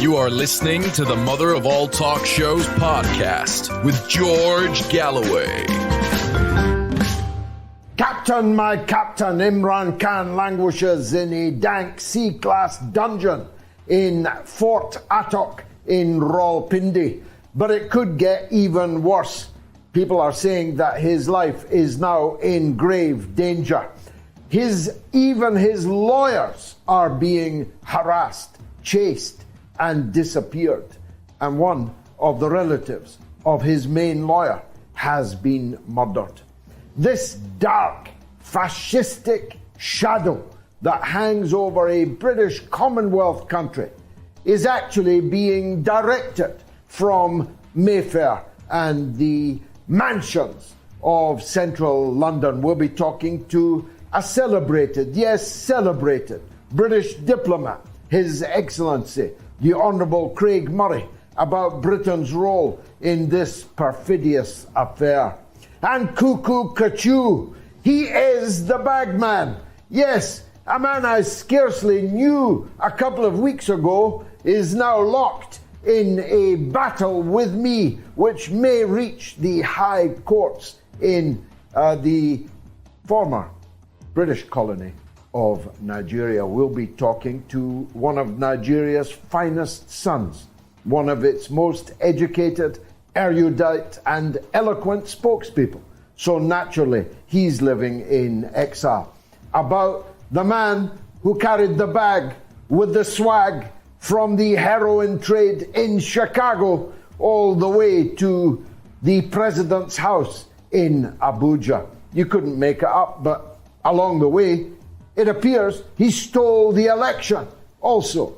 You are listening to the Mother of All Talk Shows podcast with George Galloway. Captain, my captain, Imran Khan languishes in a dank C-class dungeon in Fort Attock in Rawalpindi. But it could get even worse. People are saying that his life is now in grave danger. Even his lawyers are being harassed, chased, and disappeared. And one of the relatives of his main lawyer has been murdered. This dark, fascistic shadow that hangs over a British Commonwealth country is actually being directed from Mayfair and the mansions of central London. We'll be talking to a celebrated British diplomat, His Excellency, the Honourable Craig Murray, about Britain's role in this perfidious affair. And Cuckoo Cachoo, he is the bagman. Yes, a man I scarcely knew a couple of weeks ago is now locked in a battle with me, which may reach the high courts in the former British colony of Nigeria. We'll be talking to one of Nigeria's finest sons, one of its most educated, erudite, and eloquent spokespeople. So naturally, he's living in exile. About the man who carried the bag with the swag from the heroin trade in Chicago all the way to the president's house in Abuja. You couldn't make it up, but along the way, it appears he stole the election. Also,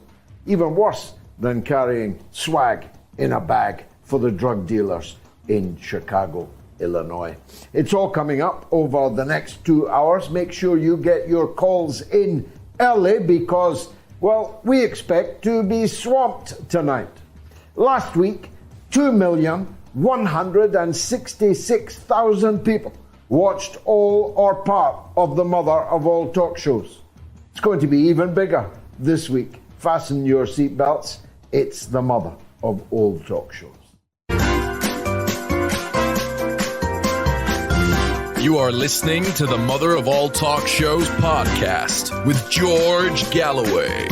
even worse than carrying swag in a bag for the drug dealers in Chicago, Illinois. It's all coming up over the next 2 hours. Make sure you get your calls in early because, well, we expect to be swamped tonight. Last week, 2,166,000 people watched all or part of the Mother of All Talk Shows. It's going to be even bigger this week. Fasten your seatbelts. It's the Mother of All Talk Shows. You are listening to the Mother of All Talk Shows podcast with George Galloway.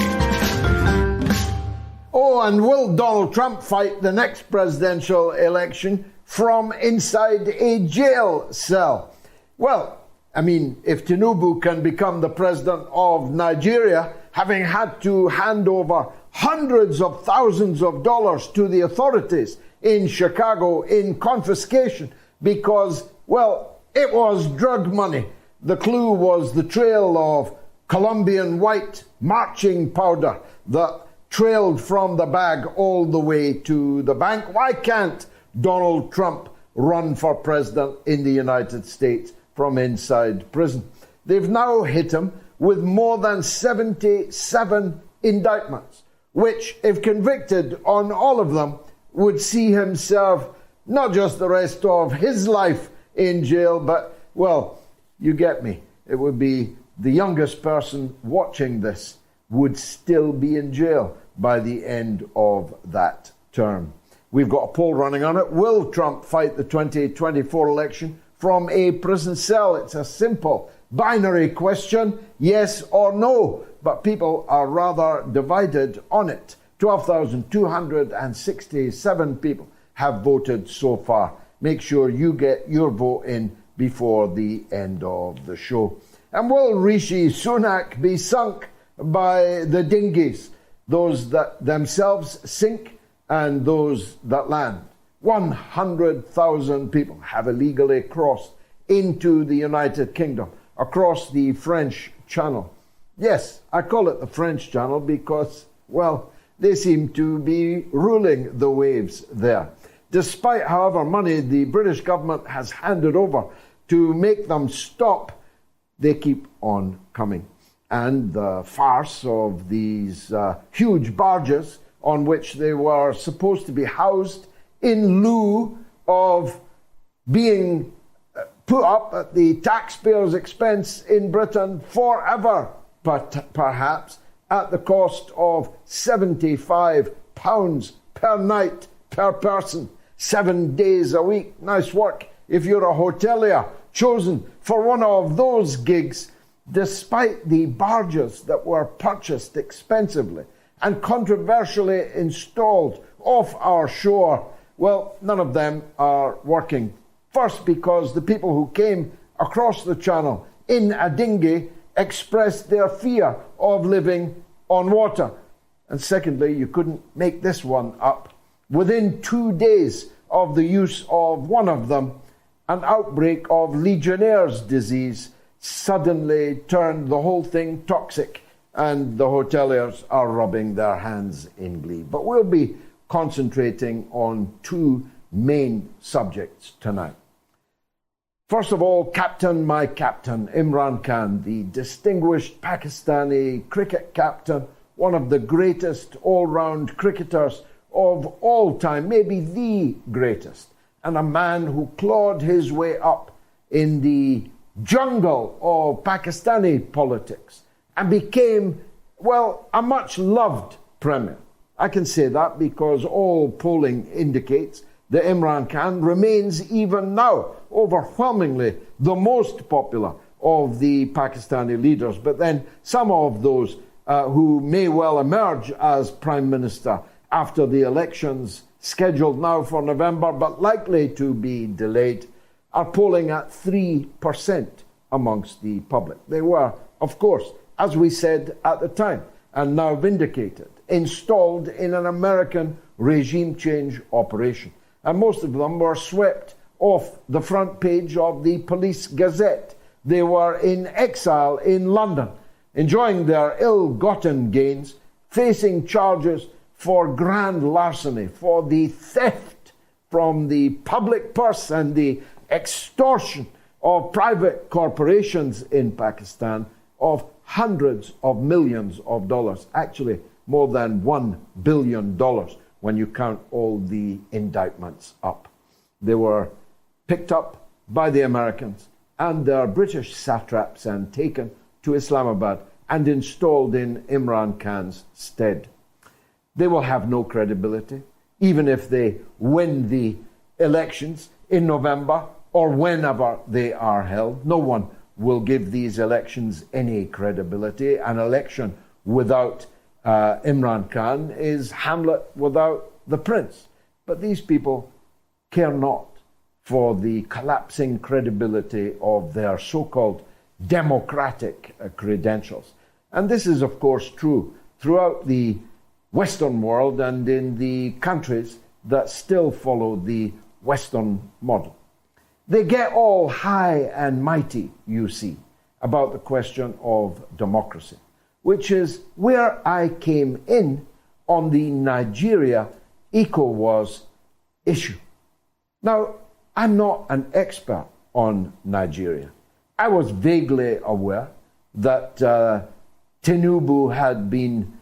Oh, and will Donald Trump fight the next presidential election from inside a jail cell? Well, I mean, if Tinubu can become the president of Nigeria, having had to hand over hundreds of thousands of dollars to the authorities in Chicago in confiscation because, well, it was drug money. The clue was the trail of Colombian white marching powder that trailed from the bag all the way to the bank. Why can't Donald Trump run for president in the United States from inside prison? They've now hit him with more than 77 indictments, which, if convicted on all of them, would see him serve not just the rest of his life in jail, but, well, you get me. It would be the youngest person watching this would still be in jail by the end of that term. We've got a poll running on it. Will Trump fight the 2024 election from a prison cell? It's a simple binary question, yes or no, but people are rather divided on it. 12,267 people have voted so far. Make sure you get your vote in before the end of the show. And will Rishi Sunak be sunk by the dinghies, those that themselves sink and those that land? 100,000 people have illegally crossed into the United Kingdom across the French Channel. Yes, I call it the French Channel because, well, they seem to be ruling the waves there. Despite, however, money the British government has handed over to make them stop, they keep on coming. And the farce of these huge barges on which they were supposed to be housed in lieu of being put up at the taxpayers' expense in Britain forever, but perhaps at the cost of £75 £5 per night per person, 7 days a week. Nice work if you're a hotelier chosen for one of those gigs, despite the barges that were purchased expensively and controversially installed off our shore. Well, none of them are working. First, because the people who came across the channel in a dinghy expressed their fear of living on water. And secondly, you couldn't make this one up. Within 2 days of the use of one of them, an outbreak of Legionnaire's disease suddenly turned the whole thing toxic, and the hoteliers are rubbing their hands in glee. But we'll be concentrating on two main subjects tonight. First of all, my captain, Imran Khan, the distinguished Pakistani cricket captain, one of the greatest all-round cricketers of all time, maybe the greatest, and a man who clawed his way up in the jungle of Pakistani politics and became, well, a much-loved premier. I can say that because all polling indicates that Imran Khan remains even now overwhelmingly the most popular of the Pakistani leaders. But then some of those who may well emerge as Prime Minister after the elections scheduled now for November, but likely to be delayed, are polling at 3% amongst the public. They were, of course, as we said at the time, and now vindicated, installed in an American regime change operation. And most of them were swept off the front page of the Police Gazette. They were in exile in London, enjoying their ill-gotten gains, facing charges for grand larceny, for the theft from the public purse and the extortion of private corporations in Pakistan of hundreds of millions of dollars, actually more than $1 billion when you count all the indictments up. They were picked up by the Americans and their British satraps and taken to Islamabad and installed in Imran Khan's stead. They will have no credibility, even if they win the elections in November or whenever they are held. No one will give these elections any credibility. An election without Imran Khan is Hamlet without the prince. But these people care not for the collapsing credibility of their so-called democratic credentials. And this is, of course, true throughout the Western world and in the countries that still follow the Western model. They get all high and mighty, you see, about the question of democracy, which is where I came in on the Nigeria-ECOWAS issue. Now, I'm not an expert on Nigeria. I was vaguely aware that Tinubu had been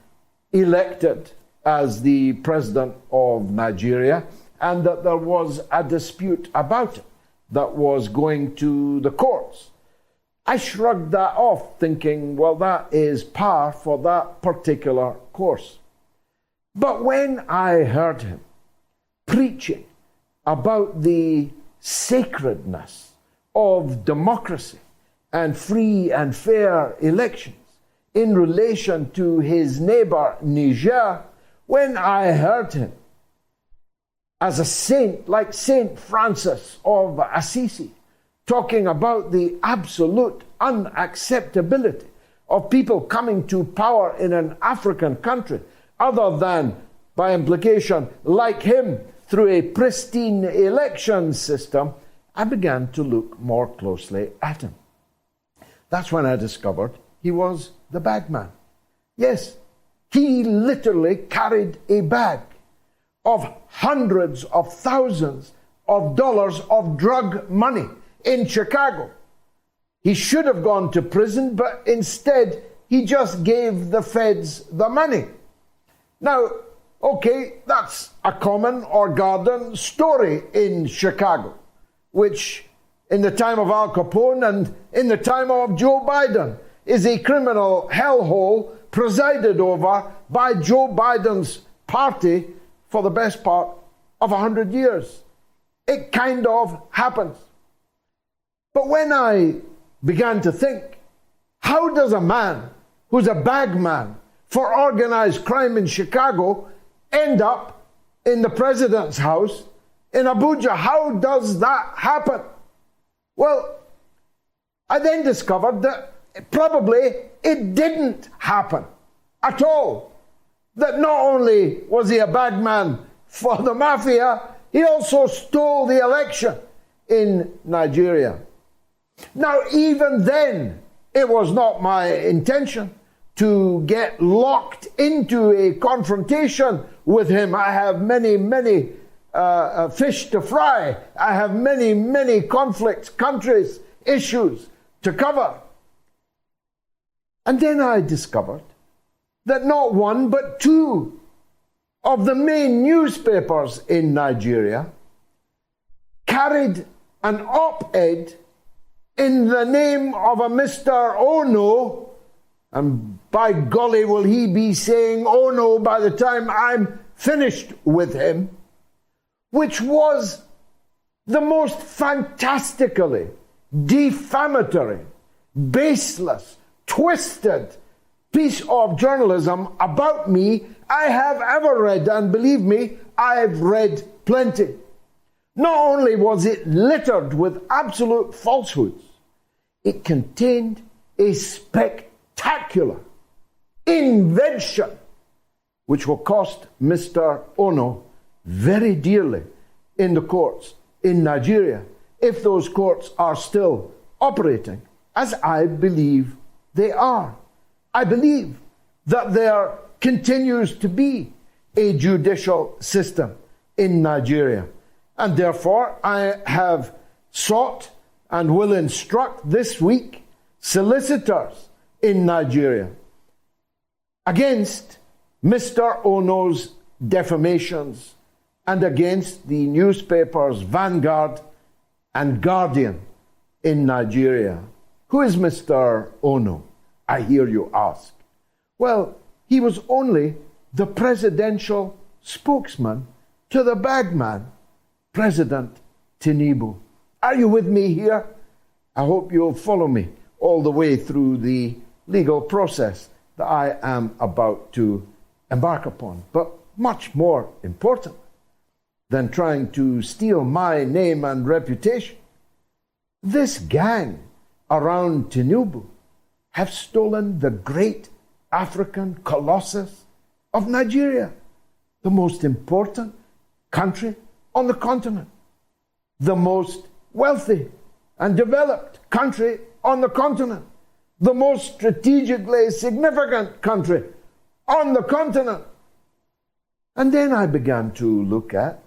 elected as the president of Nigeria and that there was a dispute about it that was going to the courts. I shrugged that off, thinking, well, that is par for that particular course. But when I heard him preaching about the sacredness of democracy and free and fair elections in relation to his neighbor Niger, when I heard him as a saint like Saint Francis of Assisi, talking about the absolute unacceptability of people coming to power in an African country, other than, by implication, like him, through a pristine election system, I began to look more closely at him. That's when I discovered he was the bagman. Yes, he literally carried a bag of hundreds of thousands of dollars of drug money in Chicago. He should have gone to prison, but instead he just gave the feds the money. Now, okay, that's a common or garden story in Chicago, which in the time of Al Capone and in the time of Joe Biden is a criminal hellhole presided over by Joe Biden's party for the best part of 100 years. It kind of happens. But when I began to think, how does a man who's a bagman for organized crime in Chicago end up in the president's house in Abuja? How does that happen? Well, I then discovered that probably it didn't happen at all. That not only was he a bagman for the mafia, he also stole the election in Nigeria. Now, even then, it was not my intention to get locked into a confrontation with him. I have many fish to fry. I have many conflicts, countries, issues to cover. And then I discovered that not one but two of the main newspapers in Nigeria carried an op-ed in the name of a Mr. Ono, and by golly will he be saying Ono by the time I'm finished with him, which was the most fantastically defamatory, baseless, twisted piece of journalism about me I have ever read, and believe me, I've read plenty. Not only was it littered with absolute falsehoods, it contained a spectacular invention which will cost Mr. Ono very dearly in the courts in Nigeria, if those courts are still operating, as I believe they are. I believe that there continues to be a judicial system in Nigeria. And therefore, I have sought and will instruct this week solicitors in Nigeria against Mr. Ono's defamations and against the newspapers Vanguard and Guardian in Nigeria. Who is Mr. Ono, I hear you ask? Well, he was only the presidential spokesman to the bagman, President Tinubu. Are you with me here? I hope you'll follow me all the way through the legal process that I am about to embark upon. But much more important than trying to steal my name and reputation, this gang around Tinubu have stolen the great African colossus of Nigeria, the most important country on the continent, the most wealthy and developed country on the continent, the most strategically significant country on the continent. And then I began to look at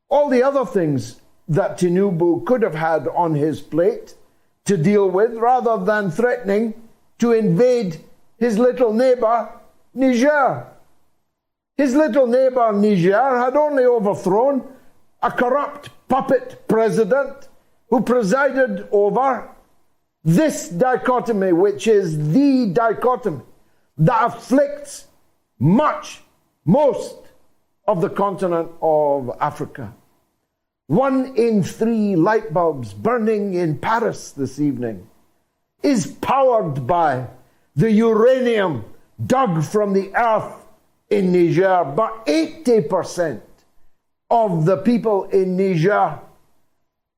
all the other things that Tinubu could have had on his plate to deal with, rather than threatening to invade his little neighbor, Niger. His little neighbor, Niger, had only overthrown a corrupt puppet president who presided over this dichotomy, which is the dichotomy that afflicts most of the continent of Africa. 1 in 3 light bulbs burning in Paris this evening is powered by the uranium dug from the earth in Niger. But 80% of the people in Niger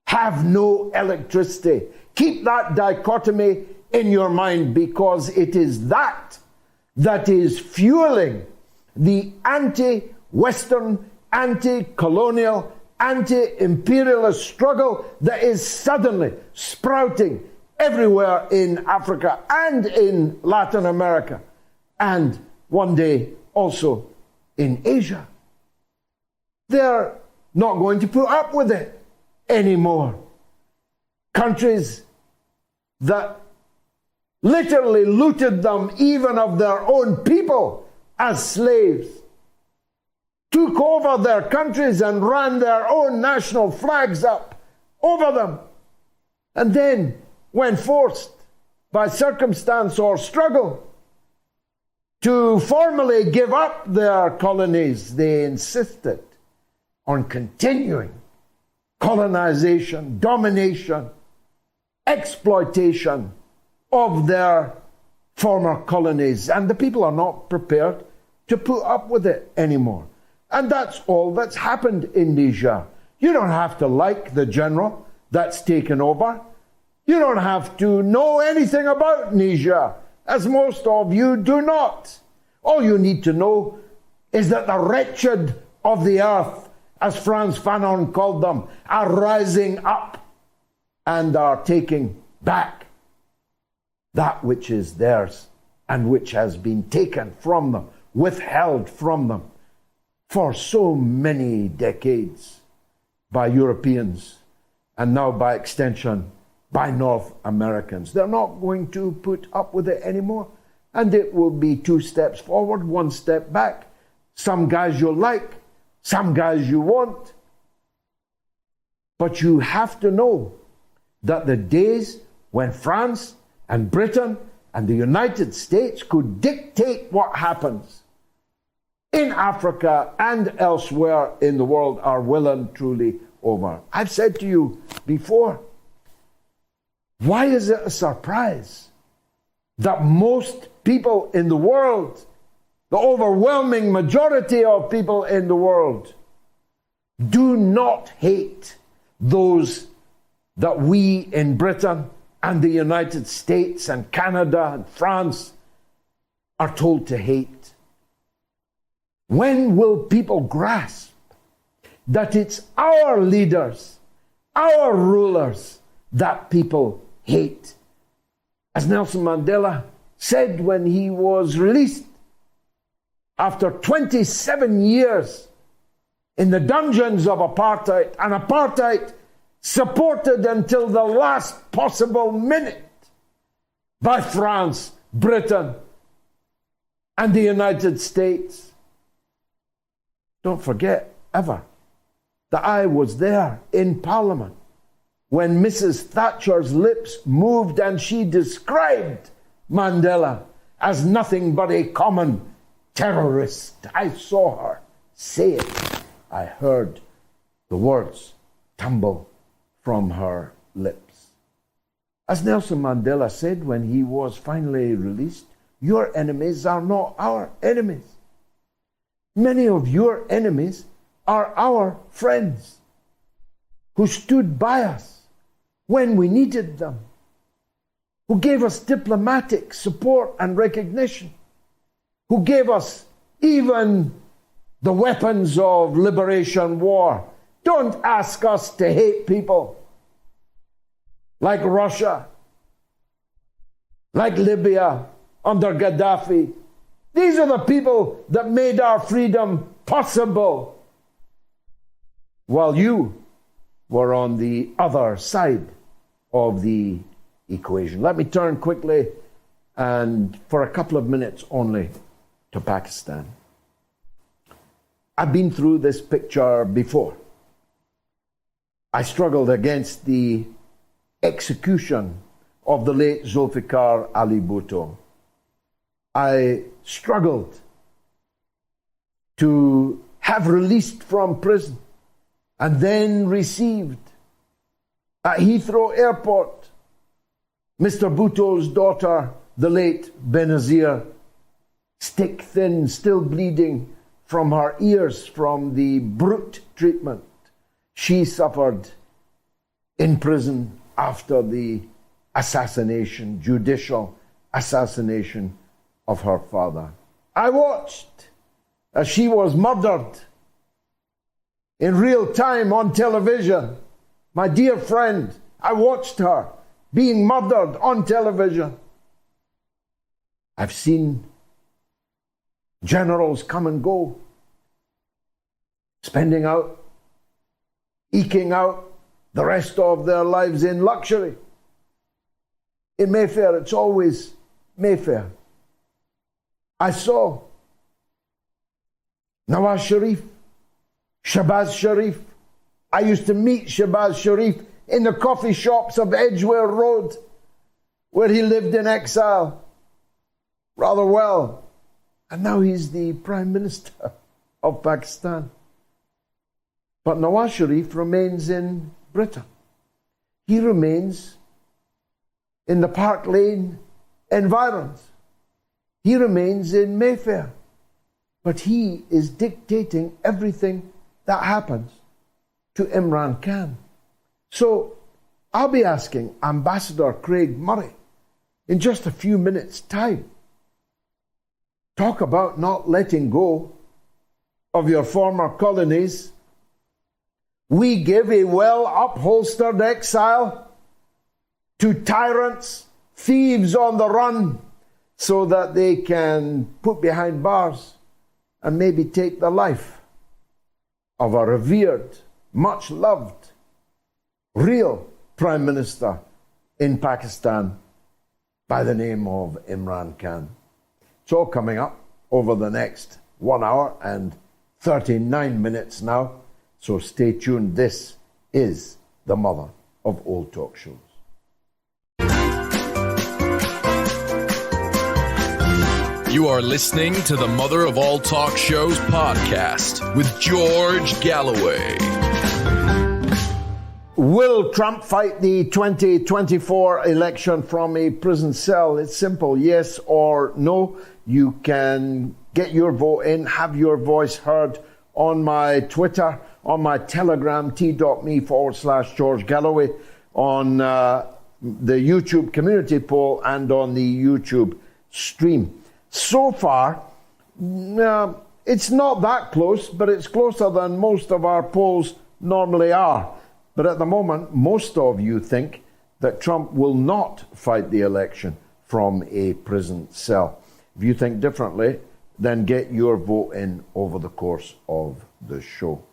have no electricity. Keep that dichotomy in your mind, because it is that is fueling the anti-Western, anti-colonial, anti-imperialist struggle that is suddenly sprouting everywhere in Africa and in Latin America, and one day also in Asia. They're not going to put up with it anymore. Countries that literally looted them even of their own people as slaves, took over their countries and ran their own national flags up over them, and then, when forced by circumstance or struggle to formally give up their colonies. They insisted on continuing colonization, domination, exploitation of their former colonies. And the people are not prepared to put up with it anymore. And that's all that's happened in Niger. You don't have to like the general that's taken over. You don't have to know anything about Niger, as most of you do not. All you need to know is that the wretched of the earth, as Frantz Fanon called them, are rising up and are taking back that which is theirs and which has been taken from them, withheld from them for so many decades by Europeans and now by extension by North Americans. They're not going to put up with it anymore, and it will be 2 steps forward, 1 step back. Some guys you'll like, some guys you won't. But you have to know that the days when France and Britain and the United States could dictate what happens in Africa and elsewhere in the world are well and truly over. I've said to you before, why is it a surprise that most people in the world, the overwhelming majority of people in the world, do not hate those that we in Britain and the United States and Canada and France are told to hate? When will people grasp that it's our leaders, our rulers, that people hate? As Nelson Mandela said when he was released after 27 years in the dungeons of apartheid, and apartheid supported until the last possible minute by France, Britain, and the United States. Don't forget ever that I was there in Parliament when Mrs. Thatcher's lips moved and she described Mandela as nothing but a common terrorist. I saw her say it. I heard the words tumble from her lips. As Nelson Mandela said when he was finally released, your enemies are not our enemies. Many of your enemies are our friends who stood by us when we needed them, who gave us diplomatic support and recognition, who gave us even the weapons of liberation war. Don't ask us to hate people like Russia, like Libya under Gaddafi. These are the people that made our freedom possible, while you were on the other side of the equation. Let me turn quickly and for a couple of minutes only to Pakistan. I've been through this picture before. I struggled against the execution of the late Zulfikar Ali Bhutto. I struggled to have released from prison and then received at Heathrow Airport Mr. Bhutto's daughter, the late Benazir, stick thin, still bleeding from her ears from the brute treatment she suffered in prison after the assassination, judicial assassination of her father. I watched as she was murdered in real time on television. My dear friend, I watched her being murdered on television. I've seen generals come and go, spending out, eking out the rest of their lives in luxury. In Mayfair, it's always Mayfair. I saw Nawaz Sharif, Shahbaz Sharif. I used to meet Shahbaz Sharif in the coffee shops of Edgware Road, where he lived in exile rather well. And now he's the Prime Minister of Pakistan. But Nawaz Sharif remains in Britain. He remains in the Park Lane environs. He remains in Mayfair. But he is dictating everything that happens to Imran Khan. So I'll be asking Ambassador Craig Murray in just a few minutes' time. Talk about not letting go of your former colonies. We give a well-upholstered exile to tyrants, thieves on the run, so that they can put behind bars and maybe take the life of a revered, much-loved, real Prime Minister in Pakistan by the name of Imran Khan. It's all coming up over the next 1 hour and 39 minutes now. So stay tuned. This is the mother of all talk shows. You are listening to the Mother of All Talk Shows podcast with George Galloway. Will Trump fight the 2024 election from a prison cell? It's simple, yes or no. You can get your vote in, have your voice heard on my Twitter, on my Telegram, t.me/George Galloway, on the YouTube community poll and on the YouTube stream. So far, it's not that close, but it's closer than most of our polls normally are. But at the moment, most of you think that Trump will not fight the election from a prison cell. If you think differently, then get your vote in over the course of the show.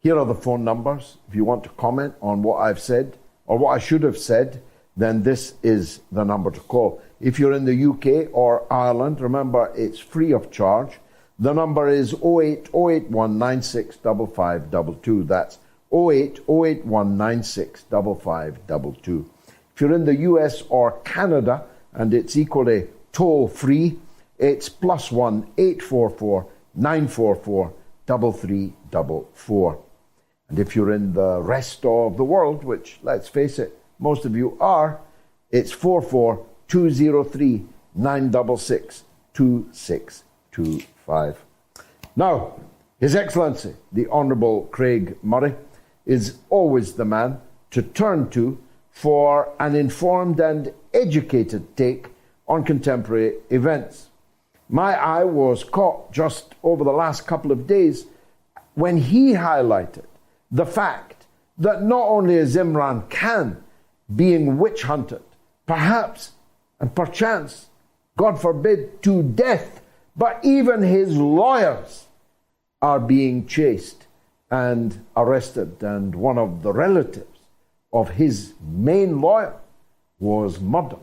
Here are the phone numbers. If you want to comment on what I've said or what I should have said, then this is the number to call. If you're in the UK or Ireland, remember it's free of charge. The number is 08081965522. That's 08081965522. If you're in the US or Canada and it's equally toll free, it's +1 844 944 3344. And if you're in the rest of the world, which let's face it, most of you are, it's 44203 966 2625. Now, His Excellency, the Honourable Craig Murray, is always the man to turn to for an informed and educated take on contemporary events. My eye was caught just over the last couple of days when he highlighted the fact that not only is Imran Khan being witch hunted, perhaps and perchance, God forbid, to death, but even his lawyers are being chased and arrested. And one of the relatives of his main lawyer was murdered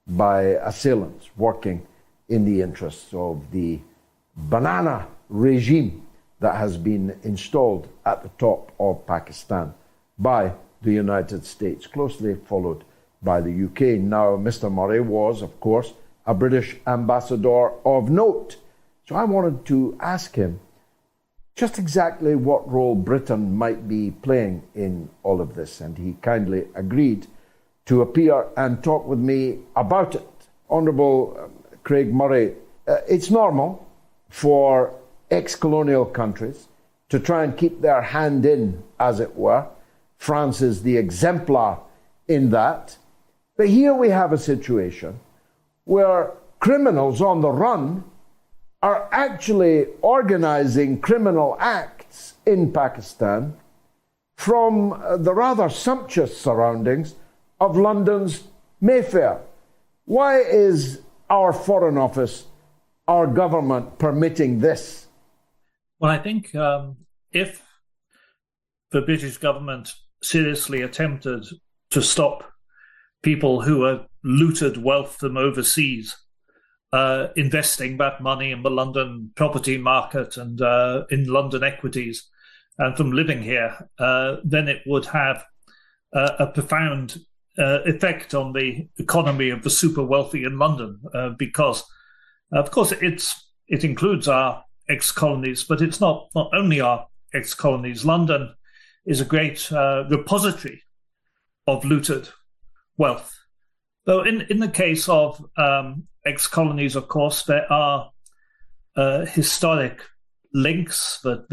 by assailants working in the interests of the banana regime that has been installed at the top of Pakistan by the United States, closely followed by the UK. Now, Mr. Murray was, of course, a British ambassador of note. So I wanted to ask him just exactly what role Britain might be playing in all of this. And he kindly agreed to appear and talk with me about it. Honourable Craig Murray, it's normal for ex-colonial countries to try and keep their hand in, as it were. France is the exemplar in that. But here we have a situation where criminals on the run are actually organizing criminal acts in Pakistan from the rather sumptuous surroundings of London's Mayfair. Why is our Foreign Office, our government, permitting this? Well, I think if the British government seriously attempted to stop people who had looted wealth from overseas investing that money in the London property market and in London equities and from living here, then it would have a profound effect on the economy of the super wealthy in London because, of course, it's it includes our ex-colonies, but it's not only our ex-colonies. London is a great repository of looted wealth. Though in the case of ex-colonies, of course, there are historic links that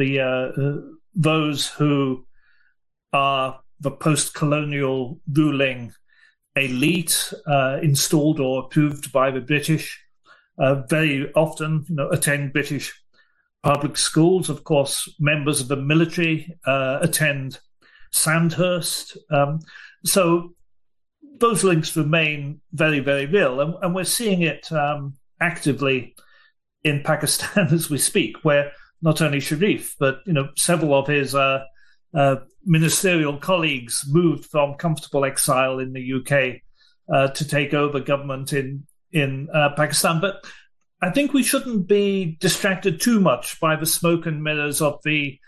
those who are the post-colonial ruling elite, installed or approved by the British, very often attend British public schools. Of course, members of the military attend Sandhurst. So those links remain very, very real. And we're seeing it actively in Pakistan as we speak, where not only Sharif, but several of his ministerial colleagues moved from comfortable exile in the UK to take over government in Pakistan. But I think we shouldn't be distracted too much by the smoke and mirrors of the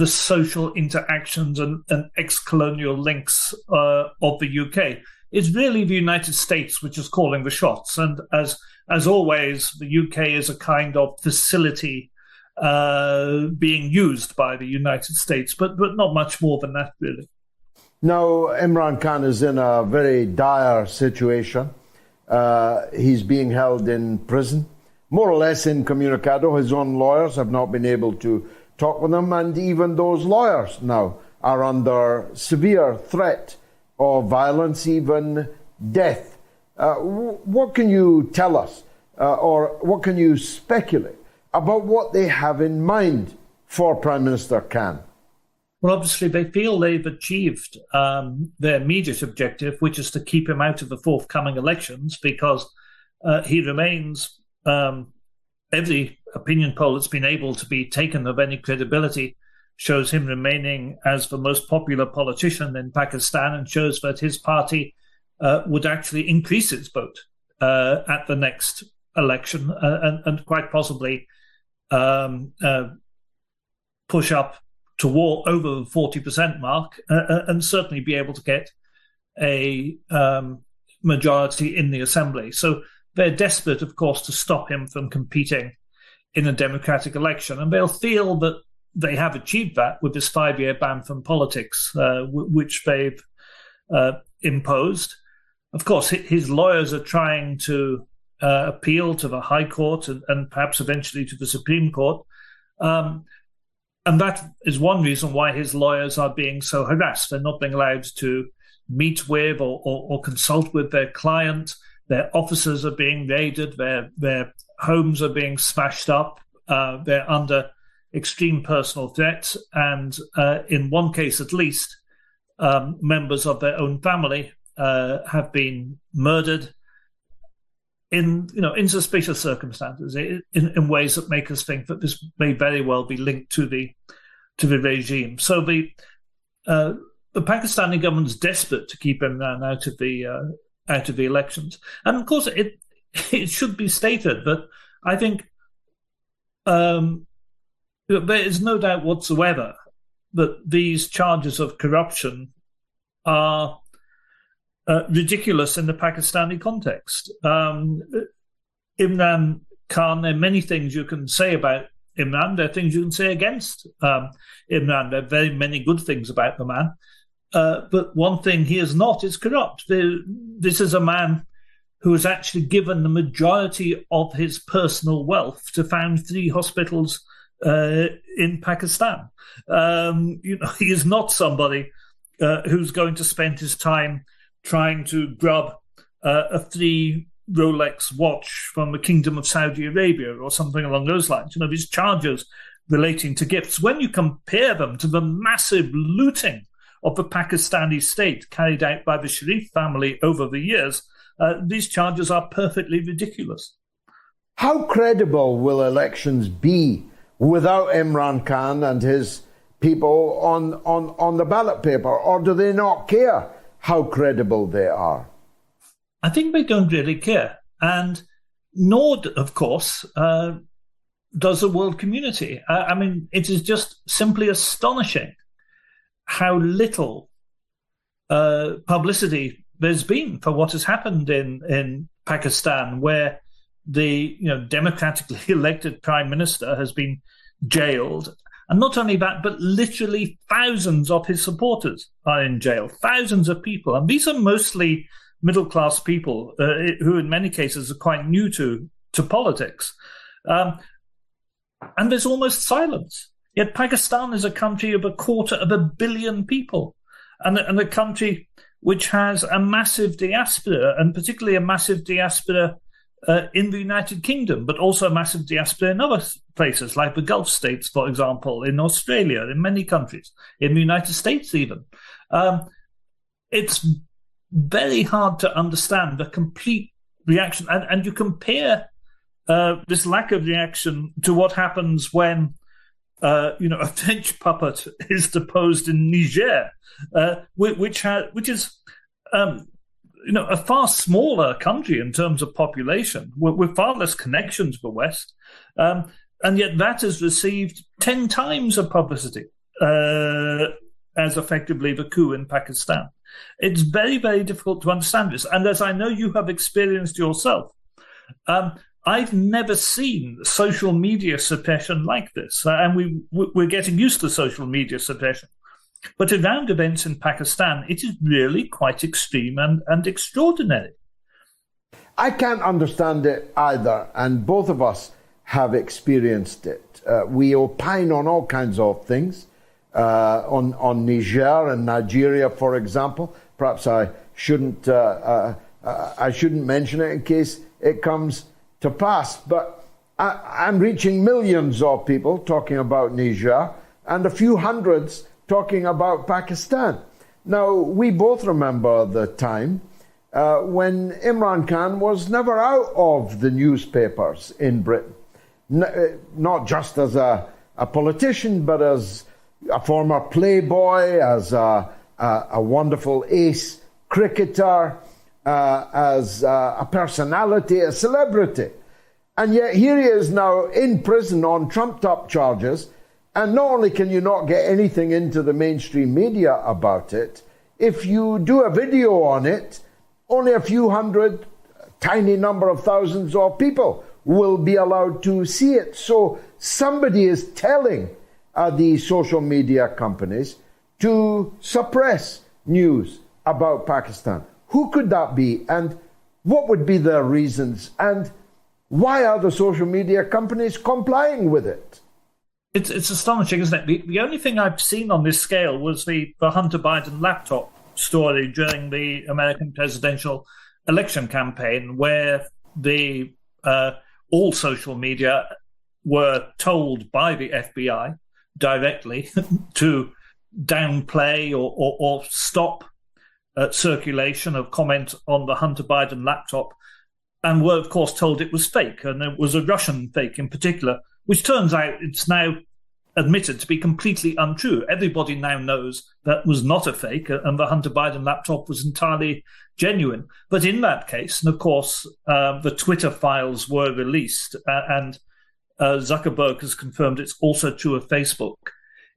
social interactions and ex-colonial links of the UK. It's really the United States which is calling the shots. And as always, the UK is a kind of facility being used by the United States, but not much more than that, really. Now, Imran Khan is in a very dire situation. He's being held in prison, more or less incommunicado. His own lawyers have not been able to talk with him, and even those lawyers now are under severe threat of violence, even death. What can you tell us, or what can you speculate about what they have in mind for Prime Minister Khan? Well, obviously, they feel they've achieved their immediate objective, which is to keep him out of the forthcoming elections, because he remains, every opinion poll that's been able to be taken of any credibility shows him remaining as the most popular politician in Pakistan, and shows that his party would actually increase its vote at the next election and quite possibly push up toward over the 40% mark, and certainly be able to get a majority in the assembly. So they're desperate, of course, to stop him from competing in a democratic election. And they'll feel that they have achieved that with this 5-year ban from politics, which they've imposed. Of course, his lawyers are trying to appeal to the High Court and perhaps eventually to the Supreme Court. And that is one reason why his lawyers are being so harassed. They're not being allowed to meet with or consult with their client. Their offices are being raided. Their homes are being smashed up. They're under extreme personal threats. And in one case, at least, members of their own family have been murdered in suspicious circumstances, in ways that make us think that this may very well be linked to the regime. So the Pakistani government's desperate to keep Imran out of the elections, and of course it should be stated that I think there is no doubt whatsoever that these charges of corruption are ridiculous in the Pakistani context. Imran Khan, there are many things you can say about Imran. There are things you can say against Imran. There are very many good things about the man. But one thing he is not is corrupt. This is a man who has actually given the majority of his personal wealth to found 3 hospitals in Pakistan. He is not somebody who's going to spend his time trying to grab a 3 Rolex watch from the Kingdom of Saudi Arabia or something along those lines. These charges relating to gifts, when you compare them to the massive looting of the Pakistani state carried out by the Sharif family over the years, these charges are perfectly ridiculous. How credible will elections be without Imran Khan and his people on the ballot paper, or do they not care how credible they are? I think they don't really care. And nor, of course, does the world community. I mean, it is just simply astonishing how little publicity there's been for what has happened in Pakistan, where the democratically elected prime minister has been jailed. And not only that, but literally thousands of his supporters are in jail, thousands of people. And these are mostly middle-class people who in many cases are quite new to politics. And there's almost silence. Yet Pakistan is a country of 250 million people, and a country which has a massive diaspora, and particularly a massive diaspora in the United Kingdom, but also a massive diaspora in other places, like the Gulf states, for example, in Australia, in many countries, in the United States even. It's very hard to understand the complete reaction. And you compare this lack of reaction to what happens when a French puppet is deposed in Niger, which is a far smaller country in terms of population, with far less connection to the West, and yet that has received 10 times the publicity as effectively the coup in Pakistan. It's very, very difficult to understand this, and as I know you have experienced yourself, I've never seen social media suppression like this, and we're getting used to social media suppression. But around events in Pakistan, it is really quite extreme and extraordinary. I can't understand it either, and both of us have experienced it. We opine on all kinds of things, on Niger and Nigeria, for example. Perhaps I shouldn't mention it in case it comes to pass, but I'm reaching millions of people talking about Niger and a few hundreds talking about Pakistan. Now, we both remember the time when Imran Khan was never out of the newspapers in Britain, not just as a politician, but as a former playboy, as a wonderful ace cricketer, as a personality, a celebrity. And yet here he is now in prison on trumped-up charges, and not only can you not get anything into the mainstream media about it, if you do a video on it, only a few hundred, tiny number of thousands of people will be allowed to see it. So somebody is telling the social media companies to suppress news about Pakistan. Who could that be? And what would be their reasons? And why are the social media companies complying with it? It's astonishing, isn't it? The only thing I've seen on this scale was the Hunter Biden laptop story during the American presidential election campaign, where all social media were told by the FBI directly to downplay or stop circulation of comment on the Hunter Biden laptop, and were, of course, told it was fake, and it was a Russian fake in particular, which turns out it's now admitted to be completely untrue. Everybody now knows that was not a fake, and the Hunter Biden laptop was entirely genuine. But in that case, and of course, the Twitter files were released, and Zuckerberg has confirmed it's also true of Facebook.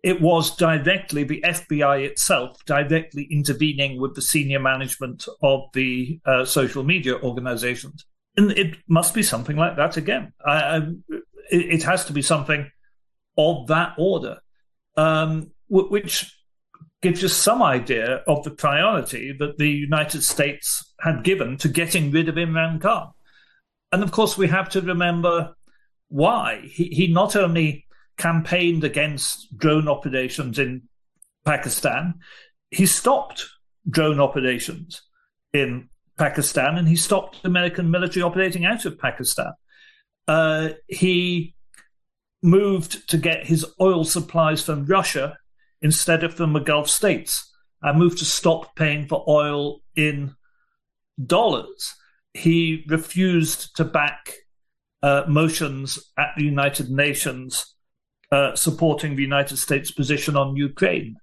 It was directly the FBI itself directly intervening with the senior management of the social media organizations. And it must be something like that again. It has to be something of that order, which gives you some idea of the priority that the United States had given to getting rid of Imran Khan. And of course, we have to remember why. He not only campaigned against drone operations in Pakistan, he stopped drone operations in Pakistan, and he stopped American military operating out of Pakistan. He moved to get his oil supplies from Russia instead of from the Gulf states, and moved to stop paying for oil in dollars. He refused to back motions at the United Nations supporting the United States position on Ukraine.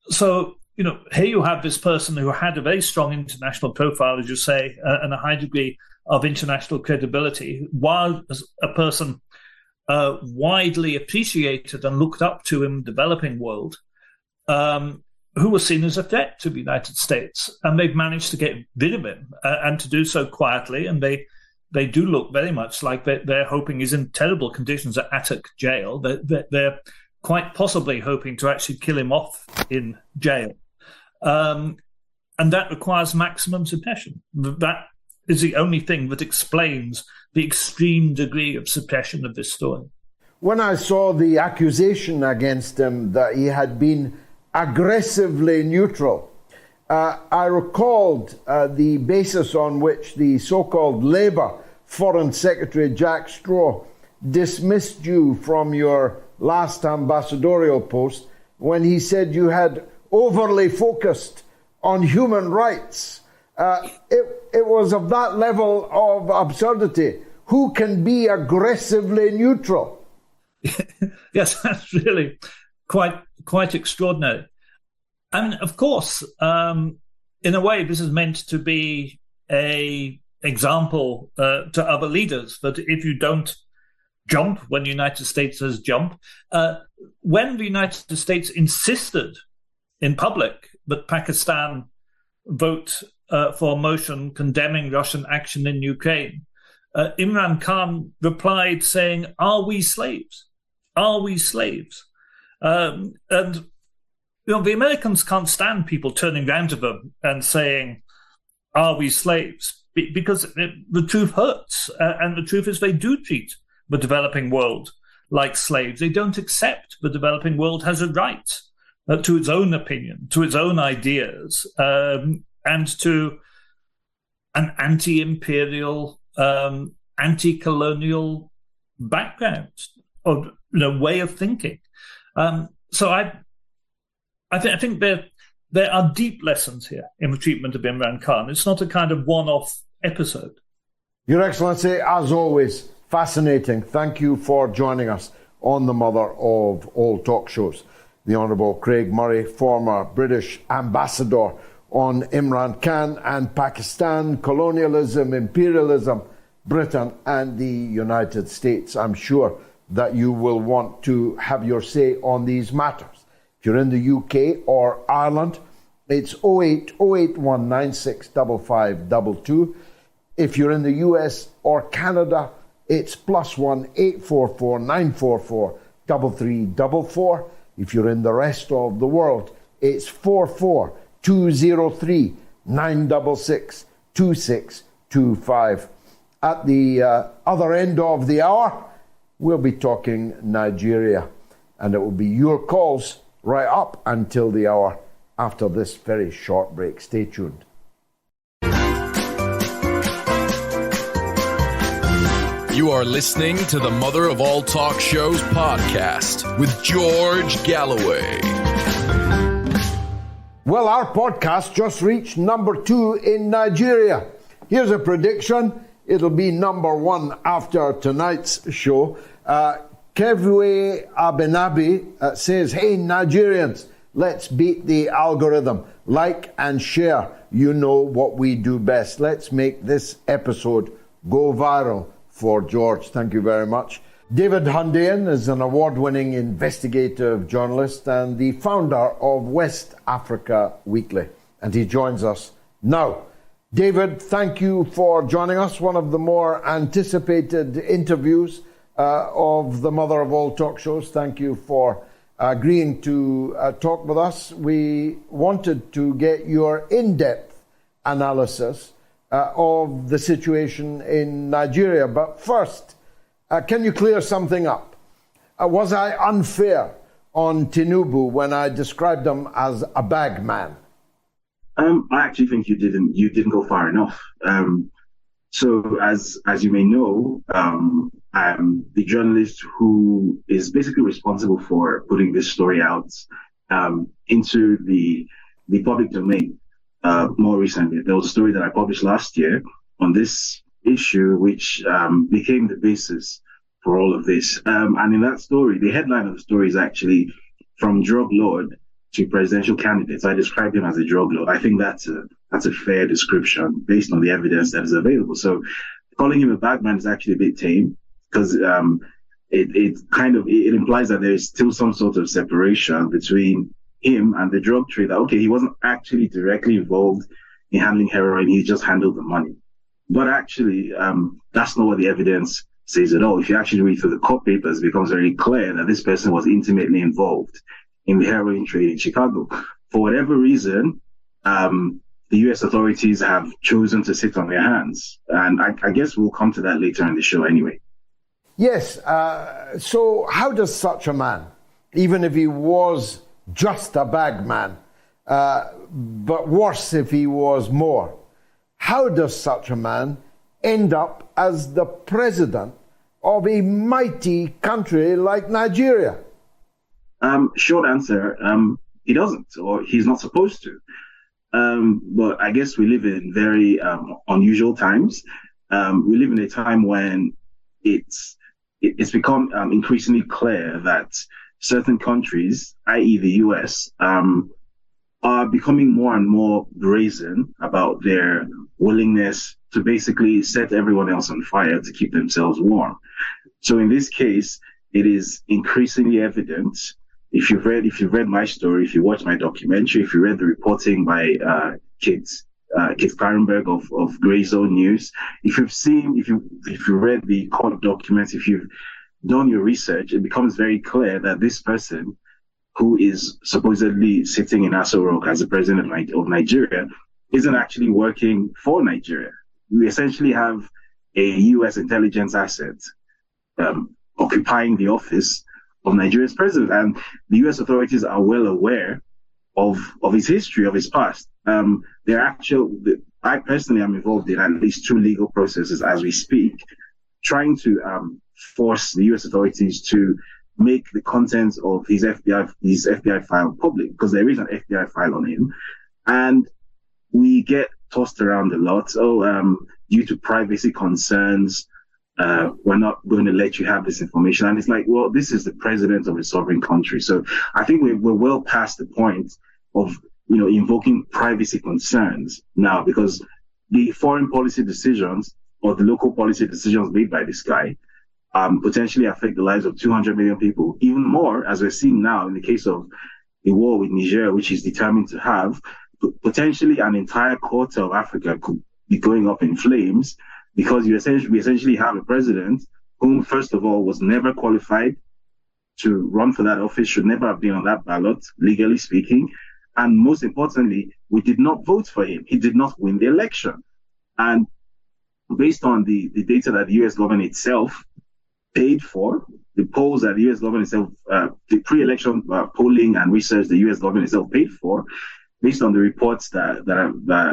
So, here you have this person who had a very strong international profile, as you say, and a high degree of international credibility, while a person widely appreciated and looked up to in the developing world, who was seen as a threat to the United States. And they've managed to get rid of him, and to do so quietly. And they they do look very much like they're hoping he's in terrible conditions at Attock jail. They're quite possibly hoping to actually kill him off in jail. And that requires maximum suppression. That is the only thing that explains the extreme degree of suppression of this story. When I saw the accusation against him that he had been aggressively neutral, I recalled the basis on which the so-called Labour Foreign Secretary Jack Straw dismissed you from your last ambassadorial post when he said you had overly focused on human rights. It was of that level of absurdity. Who can be aggressively neutral? Yes, that's really quite extraordinary. I mean, of course, in a way, this is meant to be an example to other leaders that if you don't jump when the United States says jump, when the United States insisted in public that Pakistan vote for a motion condemning Russian action in Ukraine, Imran Khan replied saying, "Are we slaves? Are we slaves?" And the Americans can't stand people turning around to them and saying, "Are we slaves?" Because the truth hurts, and the truth is they do treat the developing world like slaves. They don't accept the developing world has a right to its own opinion, to its own ideas, and to an anti-imperial, anti-colonial background or way of thinking. So I think there are deep lessons here in the treatment of Imran Khan. It's not a kind of one-off episode. Your Excellency, as always, fascinating. Thank you for joining us on the mother of all talk shows. The Honourable Craig Murray, former British ambassador on Imran Khan and Pakistan, colonialism, imperialism, Britain and the United States. I'm sure that you will want to have your say on these matters. If you're in the UK or Ireland, it's 0881965522. If you're in the US or Canada, it's +1 844 944 3344. If you're in the rest of the world, it's 44 203 966 2625. At the other end of the hour, we'll be talking Nigeria, and it will be your calls right up until the hour after this very short break. Stay tuned. You are listening to the Mother of All Talk Shows podcast with George Galloway. Well, our podcast just reached number 2 in Nigeria. Here's a prediction. It'll be number 1 after tonight's show. Kevwe Abenabi says, "Hey, Nigerians, let's beat the algorithm. Like and share. You know what we do best. Let's make this episode go viral for George." Thank you very much. David Hundeyin is an award-winning investigative journalist and the founder of West Africa Weekly, and he joins us now. David, thank you for joining us. One of the more anticipated interviews of the mother of all talk shows. Thank you for agreeing to talk with us. We wanted to get your in-depth analysis of the situation in Nigeria. But first, can you clear something up? Was I unfair on Tinubu when I described him as a bagman? I actually think you didn't go far enough. So as you may know, I'm the journalist who is basically responsible for putting this story out into the public domain. More recently, there was a story that I published last year on this issue, which became the basis for all of this. And in that story, the headline of the story is actually "From Drug Lord to Presidential Candidates." I described him as a drug lord. I think that's a fair description based on the evidence that is available. So calling him a bagman is actually a bit tame, because it implies that there is still some sort of separation between him and the drug trade. Okay, he wasn't actually directly involved in handling heroin, he just handled the money. But actually, that's not what the evidence says at all. If you actually read through the court papers, it becomes very clear that this person was intimately involved in the heroin trade in Chicago. For whatever reason, the U.S. authorities have chosen to sit on their hands. And I guess we'll come to that later in the show anyway. Yes. So how does such a man, even if he was just a bagman, but worse if he was more, how does such a man end up as the president of a mighty country like Nigeria? Short answer, he doesn't, or he's not supposed to. But I guess we live in very unusual times. We live in a time when it's become increasingly clear that certain countries, i.e. the US, are becoming more and more brazen about their willingness to basically set everyone else on fire to keep themselves warm. So in this case, it is increasingly evident. If you've read my story, if you watched my documentary, if you read the reporting by Kit Klarenberg of Grey Zone News, if you read the court documents, if you've done your research, it becomes very clear that this person, who is supposedly sitting in Aso Rock as the president of Nigeria, isn't actually working for Nigeria. We essentially have a U.S. intelligence asset occupying the office of Nigeria's president, and the U.S. authorities are well aware of his history, of his past. I personally am involved in at least 2 legal processes as we speak, trying to force the U.S. authorities to make the contents of his FBI file public, because there is an FBI file on him, and we get tossed around a lot. Due to privacy concerns, we're not going to let you have this information. And it's like, well, this is the president of a sovereign country. So I think we're well past the point of, invoking privacy concerns now, because the foreign policy decisions or the local policy decisions made by this guy potentially affect the lives of 200 million people. Even more, as we're seeing now in the case of the war with Niger, which is determined to have, potentially an entire quarter of Africa could be going up in flames, because we essentially have a president whom, first of all, was never qualified to run for that office, should never have been on that ballot, legally speaking. And most importantly, we did not vote for him. He did not win the election. And based on the data that the U.S. government itself paid for, the polls that the U.S. government itself, the pre-election polling and research the U.S. government itself paid for, based on the reports that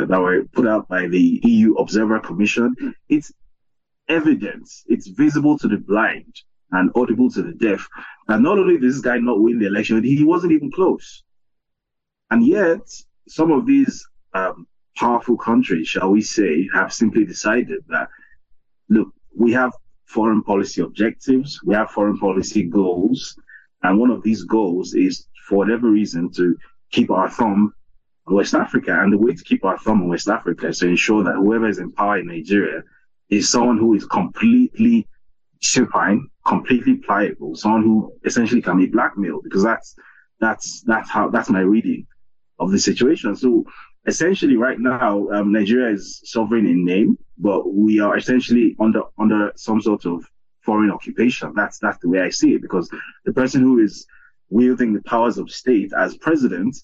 were put out by the EU Observer Commission, it's evidence. It's visible to the blind and audible to the deaf. And not only did this guy not win the election, he wasn't even close. And yet, some of these powerful countries, shall we say, have simply decided that, look, we have foreign policy objectives, we have foreign policy goals, and one of these goals is, for whatever reason, to keep our thumb on West Africa. And the way to keep our thumb on West Africa is to ensure that whoever is in power in Nigeria is someone who is completely supine, completely pliable, someone who essentially can be blackmailed, because that's my reading of the situation. So essentially right now, Nigeria is sovereign in name, but we are essentially under some sort of foreign occupation. That's the way I see it, because the person who is wielding the powers of state as president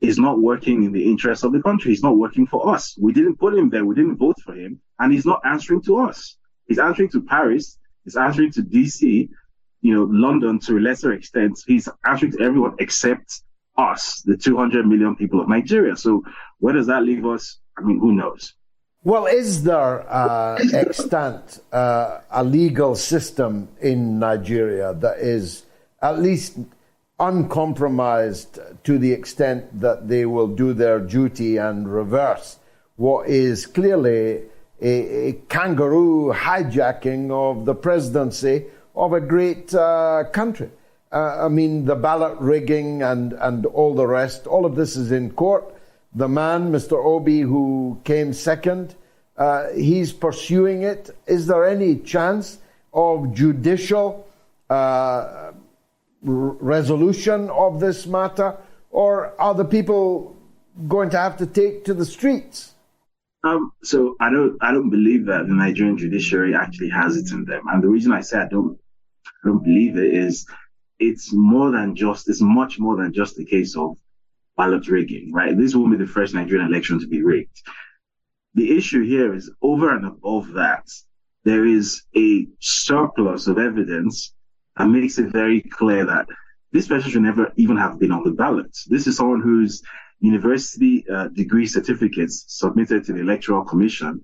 is not working in the interests of the country. He's not working for us. We didn't put him there. We didn't vote for him. And he's not answering to us. He's answering to Paris. He's answering to DC, London to a lesser extent. He's answering to everyone except us, the 200 million people of Nigeria. So where does that leave us? I mean, who knows? Well, is there extant a legal system in Nigeria that is at least uncompromised to the extent that they will do their duty and reverse what is clearly a kangaroo hijacking of the presidency of a great country? I mean, the ballot rigging and all the rest, all of this is in court. The man, Mr. Obi, who came second, he's pursuing it. Is there any chance of judicial resolution of this matter, or are the people going to have to take to the streets? So I don't believe that the Nigerian judiciary actually has it in them. And the reason I say I don't believe it is it's much more than just a case of ballot rigging, right? This won't be the first Nigerian election to be rigged. The issue here is over and above that, there is a surplus of evidence that makes it very clear that this person should never even have been on the ballot. This is someone whose university degree certificates submitted to the Electoral Commission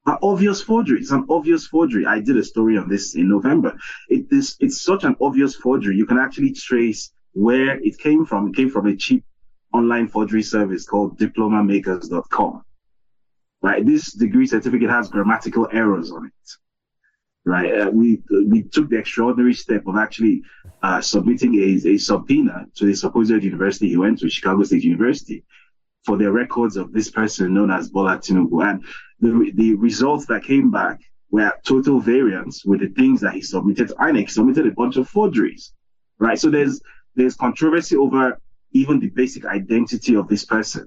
are obvious forgery. It's an obvious forgery. I did a story on this in November. It's such an obvious forgery. You can actually trace where it came from. It came from a cheap online forgery service called diplomamakers.com. Right? This degree certificate has grammatical errors on it. Right? We took the extraordinary step of actually submitting a subpoena to the supposed university he went to, Chicago State University, for the records of this person known as Bola Tinubu. And the results that came back were total variance with the things that he submitted to INEC. He submitted a bunch of forgeries, right? So there's controversy over even the basic identity of this person,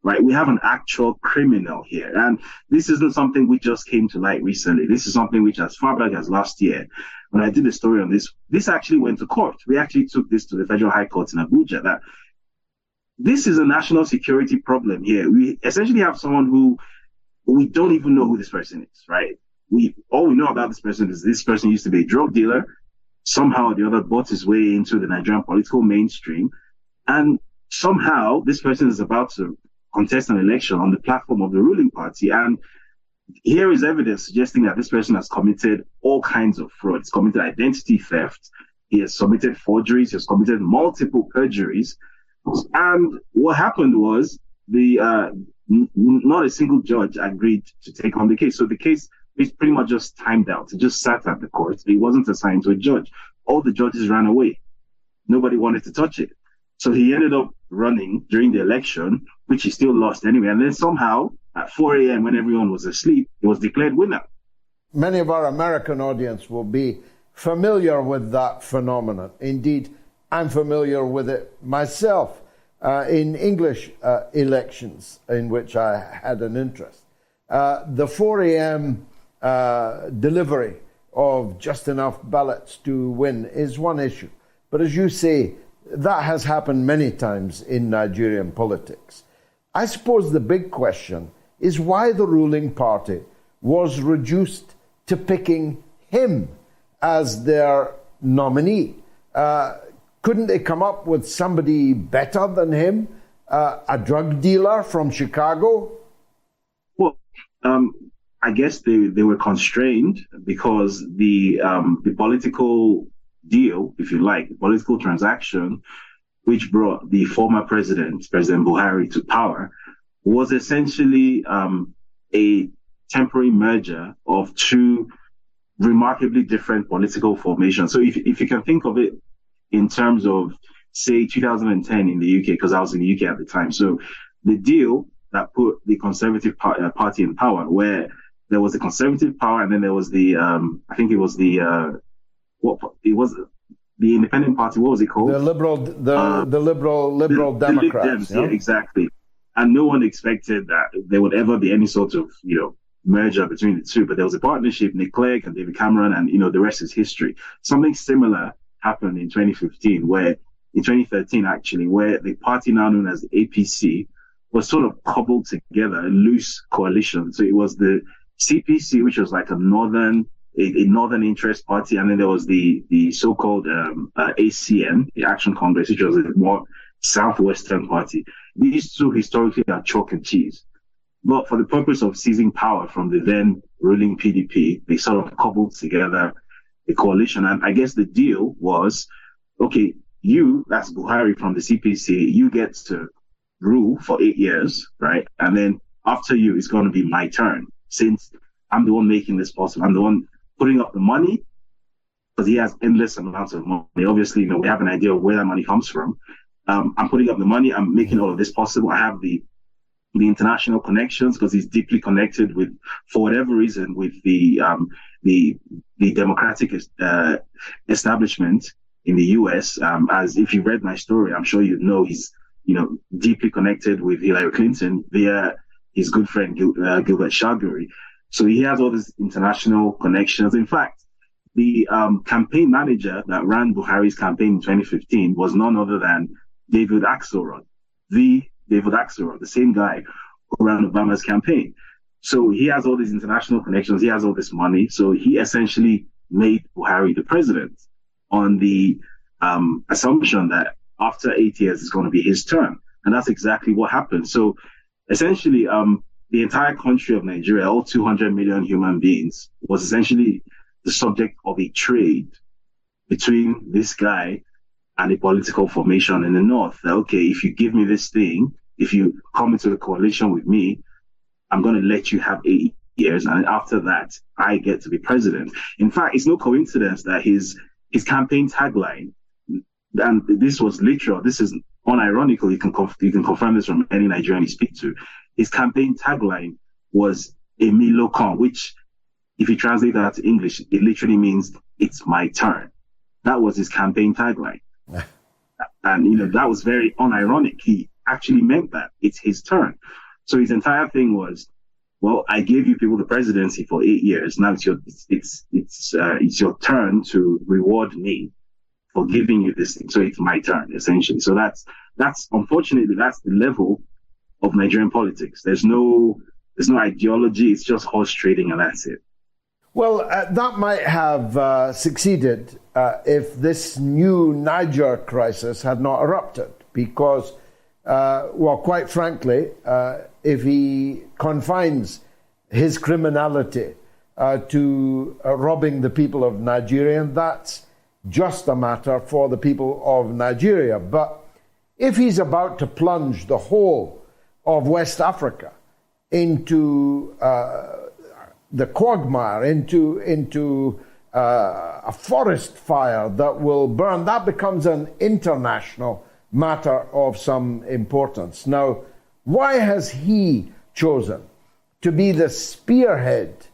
right? We have an actual criminal here. And this isn't something we just came to light recently. This is something which, as far back as last year, when I did a story on this actually went to court. We actually took this to the Federal High Court in Abuja, that this is a national security problem here. We essentially have someone who we don't even know who this person is, right? All we know about this person is this person used to be a drug dealer. Somehow or the other bought his way into the Nigerian political mainstream. And somehow this person is about to contest an election on the platform of the ruling party. And here is evidence suggesting that this person has committed all kinds of fraud. He's committed identity theft. He has submitted forgeries. He has committed multiple perjuries. And what happened was not a single judge agreed to take on the case. So the case is pretty much just timed out. It just sat at the court. It wasn't assigned to a judge. All the judges ran away. Nobody wanted to touch it. So he ended up running during the election, which he still lost anyway. And then somehow at 4 a.m. when everyone was asleep, he was declared winner. Many of our American audience will be familiar with that phenomenon. Indeed, I'm familiar with it myself in English elections in which I had an interest. The 4 a.m. Delivery of just enough ballots to win is one issue. But as you say, that has happened many times in Nigerian politics. I suppose the big question is why the ruling party was reduced to picking him as their nominee. Couldn't they come up with somebody better than him? A drug dealer from Chicago? Well, I guess they were constrained because the political deal, if you like, the political transaction, which brought the former President Buhari, to power, was essentially a temporary merger of two remarkably different political formations. So if you can think of it in terms of, say, 2010 in the UK, because I was in the UK at the time. So the deal that put the Conservative Party in power, where there was the Conservative power, and then there was the, I think it was the, the Independent Party. What was it called? The Liberal Democrats. Yeah, exactly. And no one expected that there would ever be any sort of, merger between the two. But there was a partnership, Nick Clegg and David Cameron, and, the rest is history. Something similar happened in 2015, in 2013 actually, where the party now known as the APC was sort of cobbled together, a loose coalition. So it was the CPC, which was like a northern interest party, and then there was the so-called ACN, the Action Congress, which was a more southwestern party. These two historically are chalk and cheese. But for the purpose of seizing power from the then ruling PDP, they sort of cobbled together a coalition. And I guess the deal was, okay, that's Buhari from the CPC, you get to rule for 8 years, right? And then after you, it's going to be my turn. Since I'm the one making this possible, I'm the one putting up the money, because he has endless amounts of money. Obviously, we have an idea of where that money comes from. I'm putting up the money. I'm making all of this possible. I have the international connections because he's deeply connected with, for whatever reason, with the democratic establishment in the US. As if you read my story, I'm sure you know he's deeply connected with Hillary Clinton via his good friend Gilbert Chagoury. So he has all these international connections. In fact, the campaign manager that ran Buhari's campaign in 2015 was none other than David Axelrod, the same guy who ran Obama's campaign. So he has all these international connections. He has all this money. So he essentially made Buhari the president on the assumption that after 8 years it's going to be his turn. And that's exactly what happened. So essentially, the entire country of Nigeria, all 200 million human beings, was essentially the subject of a trade between this guy and a political formation in the north. That, okay, if you give me this thing, if you come into a coalition with me, I'm going to let you have 8 years. And after that, I get to be president. In fact, it's no coincidence that his campaign tagline, and this was literal, this is unironical, you can confirm this from any Nigerian you speak to. His campaign tagline was Emilo Khan, which, if you translate that to English, it literally means it's my turn. That was his campaign tagline. And, that was very unironic. He actually meant that. It's his turn. So his entire thing was, well, I gave you people the presidency for 8 years. Now it's your turn to reward me for giving you this thing. So it's my turn, essentially. So that's unfortunately, that's the level of Nigerian politics. There's no ideology. It's just horse trading, and that's it. Well, that might have succeeded if this new Niger crisis had not erupted, because, quite frankly, if he confines his criminality to robbing the people of Nigeria, that's just a matter for the people of Nigeria. But if he's about to plunge the whole of West Africa into the quagmire, into a forest fire that will burn, that becomes an international matter of some importance. Now, why has he chosen to be the spearhead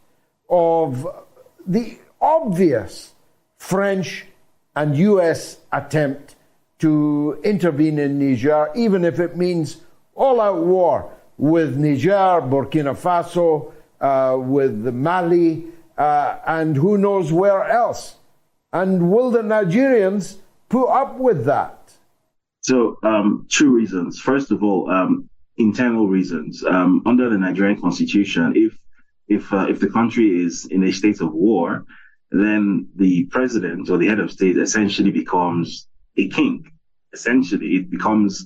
of the obvious French and US attempt to intervene in Niger, even if it means all-out war with Niger, Burkina Faso, with Mali, and who knows where else? And will the Nigerians put up with that? So, two reasons. First of all, internal reasons. Under the Nigerian constitution, if the country is in a state of war, then the president or the head of state essentially becomes a king. Essentially, it becomes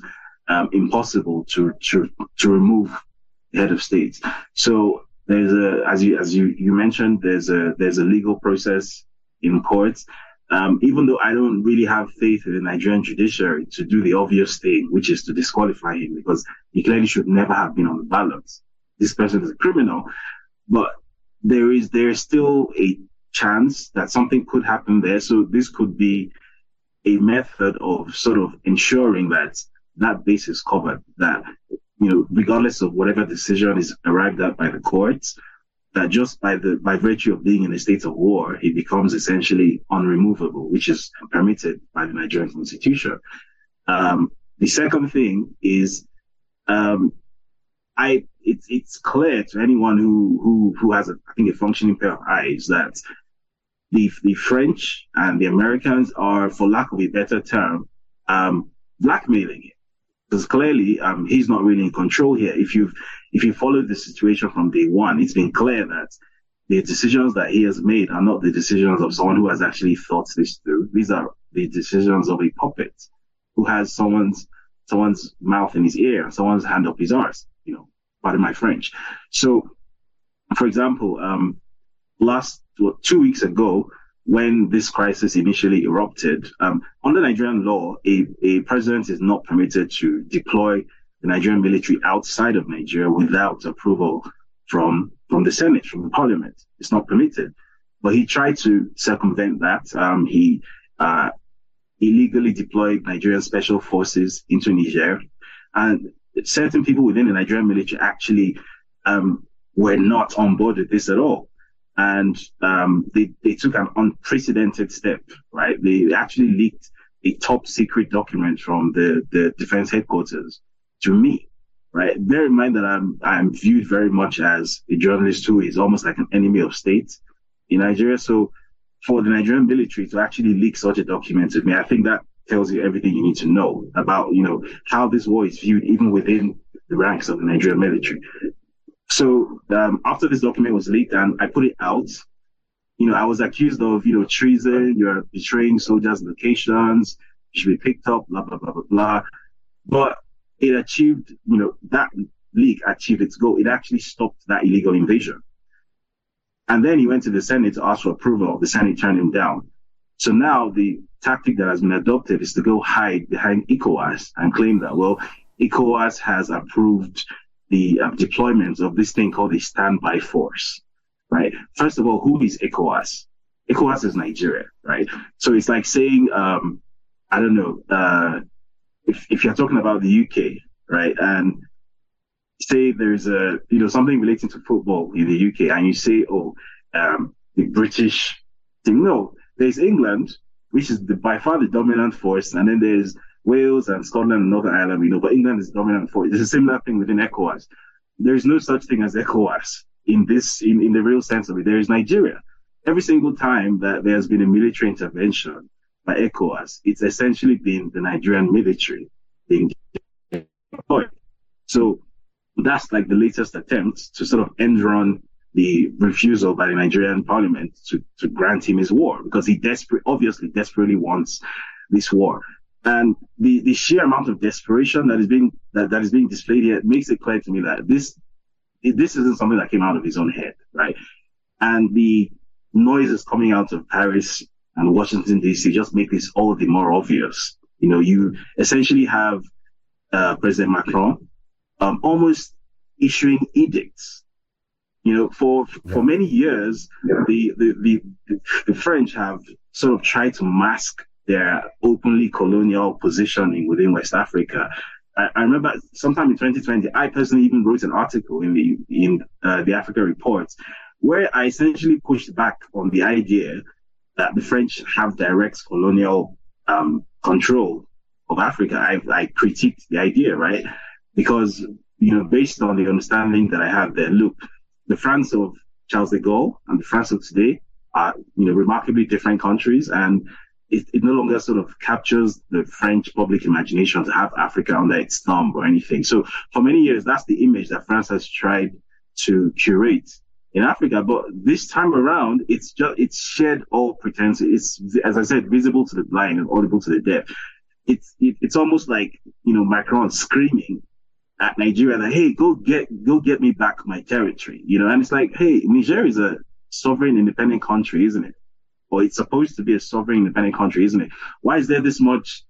impossible to remove the head of state. So there's as you mentioned, there's a legal process in courts. Even though I don't really have faith in the Nigerian judiciary to do the obvious thing, which is to disqualify him, because he clearly should never have been on the ballot. This person is a criminal, but there is still a chance that something could happen there. So this could be a method of sort of ensuring that base is covered, that, regardless of whatever decision is arrived at by the courts, that just by virtue of being in a state of war, he becomes essentially unremovable, which is permitted by the Nigerian constitution. The second thing is, it's clear to anyone who has a functioning pair of eyes that the French and the Americans are, for lack of a better term, blackmailing him. Because clearly, he's not really in control here. If you followed the situation from day one, it's been clear that the decisions that he has made are not the decisions of someone who has actually thought this through. These are the decisions of a puppet who has someone's mouth in his ear and someone's hand up his arse. Pardon my French. So, for example, 2 weeks ago, when this crisis initially erupted, under Nigerian law, a president is not permitted to deploy the Nigerian military outside of Nigeria without approval from the Senate, from the Parliament. It's not permitted. But he tried to circumvent that. He illegally deployed Nigerian special forces into Niger. And certain people within the Nigerian military actually were not on board with this at all. And they took an unprecedented step, right? They actually leaked a top secret document from the defense headquarters to me, right? Bear in mind that I'm viewed very much as a journalist who is almost like an enemy of state in Nigeria. So for the Nigerian military to actually leak such a document to me, I think that tells you everything you need to know about, how this war is viewed even within the ranks of the Nigerian military. So after this document was leaked and I put it out, I was accused of, treason, you're betraying soldiers' locations, you should be picked up, blah, blah, blah, blah, blah. But it achieved, that leak achieved its goal. It actually stopped that illegal invasion. And then he went to the Senate to ask for approval. The Senate turned him down. So now the tactic that has been adopted is to go hide behind ECOWAS and claim that, well, ECOWAS has approved the deployment of this thing called a standby force, right? First of all, who is ECOWAS? ECOWAS is Nigeria, right? So it's like saying, I don't know, if you're talking about the UK, right, and say there's something relating to football in the UK, and you say, the British team. No, there's England, which is by far the dominant force, and then there's Wales and Scotland and Northern Ireland, but England is the dominant force. There's a similar thing within ECOWAS. There is no such thing as ECOWAS in the real sense of it. There is Nigeria. Every single time that there has been a military intervention by ECOWAS, it's essentially been the Nigerian military being deployed. So that's like the latest attempt to sort of end run the refusal by the Nigerian parliament to grant him his war, because he obviously desperately wants this war. And the sheer amount of desperation that is being displayed here makes it clear to me that this isn't something that came out of his own head, right? And the noises coming out of Paris and Washington, D.C. just make this all the more obvious. You essentially have President Macron almost issuing edicts. For many years, the French have sort of tried to mask their openly colonial positioning within West Africa. I remember sometime in 2020, I personally even wrote an article in the Africa Report where I essentially pushed back on the idea that the French have direct colonial control of Africa. I critiqued the idea, right? Because, based on the understanding that I have there, look, the France of Charles de Gaulle and the France of today are, remarkably different countries, and it no longer sort of captures the French public imagination to have Africa under its thumb or anything. So for many years, that's the image that France has tried to curate in Africa. But this time around, it's shed all pretense. It's, as I said, visible to the blind and audible to the deaf. It's almost like, Macron screaming at Nigeria that, hey, go get me back my territory, and it's like, hey, Niger is a sovereign independent country, isn't it? Or it's supposed to be a sovereign independent country, isn't it? Why is there this much,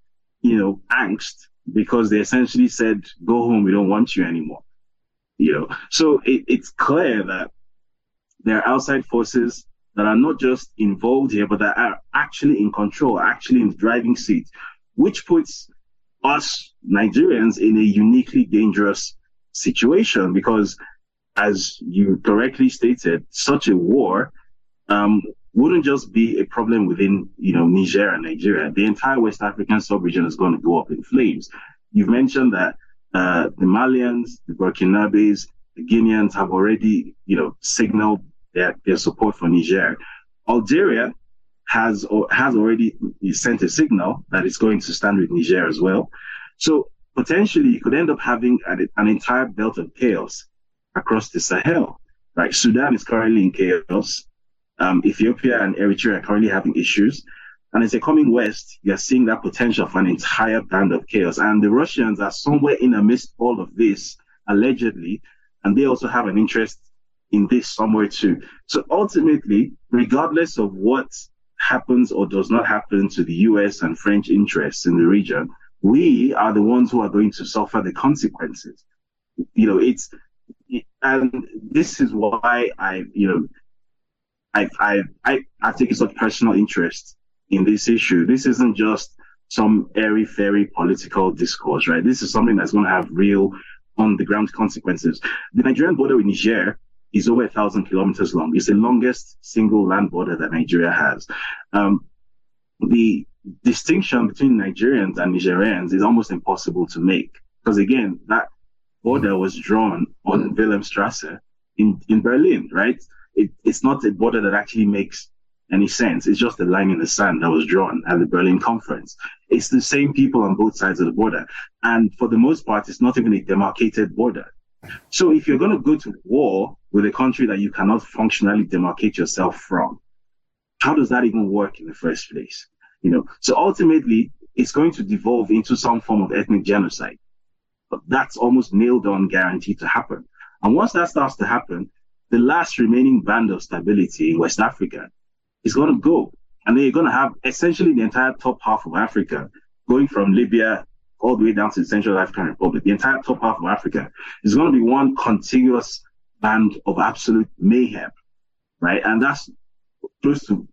angst? Because they essentially said, go home, we don't want you anymore. So it's clear that there are outside forces that are not just involved here, but that are actually in control, actually in the driving seat, which puts us Nigerians in a uniquely dangerous situation, because, as you correctly stated, such a war wouldn't just be a problem within, Niger and Nigeria. The entire West African sub-region is going to go up in flames. You've mentioned that the Malians, the Burkinabes, the Guineans have already, signaled their support for Niger. Algeria has already sent a signal that it's going to stand with Niger as well. So potentially you could end up having an entire belt of chaos across the Sahel, right? Sudan is currently in chaos. Ethiopia and Eritrea are currently having issues. And as they're coming west, you're seeing that potential for an entire band of chaos. And the Russians are somewhere in amidst all of this, allegedly, and they also have an interest in this somewhere too. So ultimately, regardless of what happens or does not happen to the US and French interests in the region, we are the ones who are going to suffer the consequences. And this is why I've taken such personal interest in this issue. This isn't just some airy-fairy political discourse, right? This is something that's going to have real on-the-ground consequences. The Nigerian border with Niger is over 1,000 kilometers long. It's the longest single land border that Nigeria has. The distinction between Nigerians and Nigerians is almost impossible to make, because again, that border was drawn on Wilhelmstrasse in Berlin, right? It's not a border that actually makes any sense. It's just a line in the sand that was drawn at the Berlin Conference. It's the same people on both sides of the border. And for the most part, it's not even a demarcated border. So if you're going to go to war with a country that you cannot functionally demarcate yourself from, how does that even work in the first place? So ultimately, it's going to devolve into some form of ethnic genocide. But that's almost nailed on, guaranteed to happen. And once that starts to happen, the last remaining band of stability in West Africa is going to go. And then you're going to have essentially the entire top half of Africa, going from Libya all the way down to the Central African Republic. The entire top half of Africa is going to be one contiguous band of absolute mayhem, right? And that's close to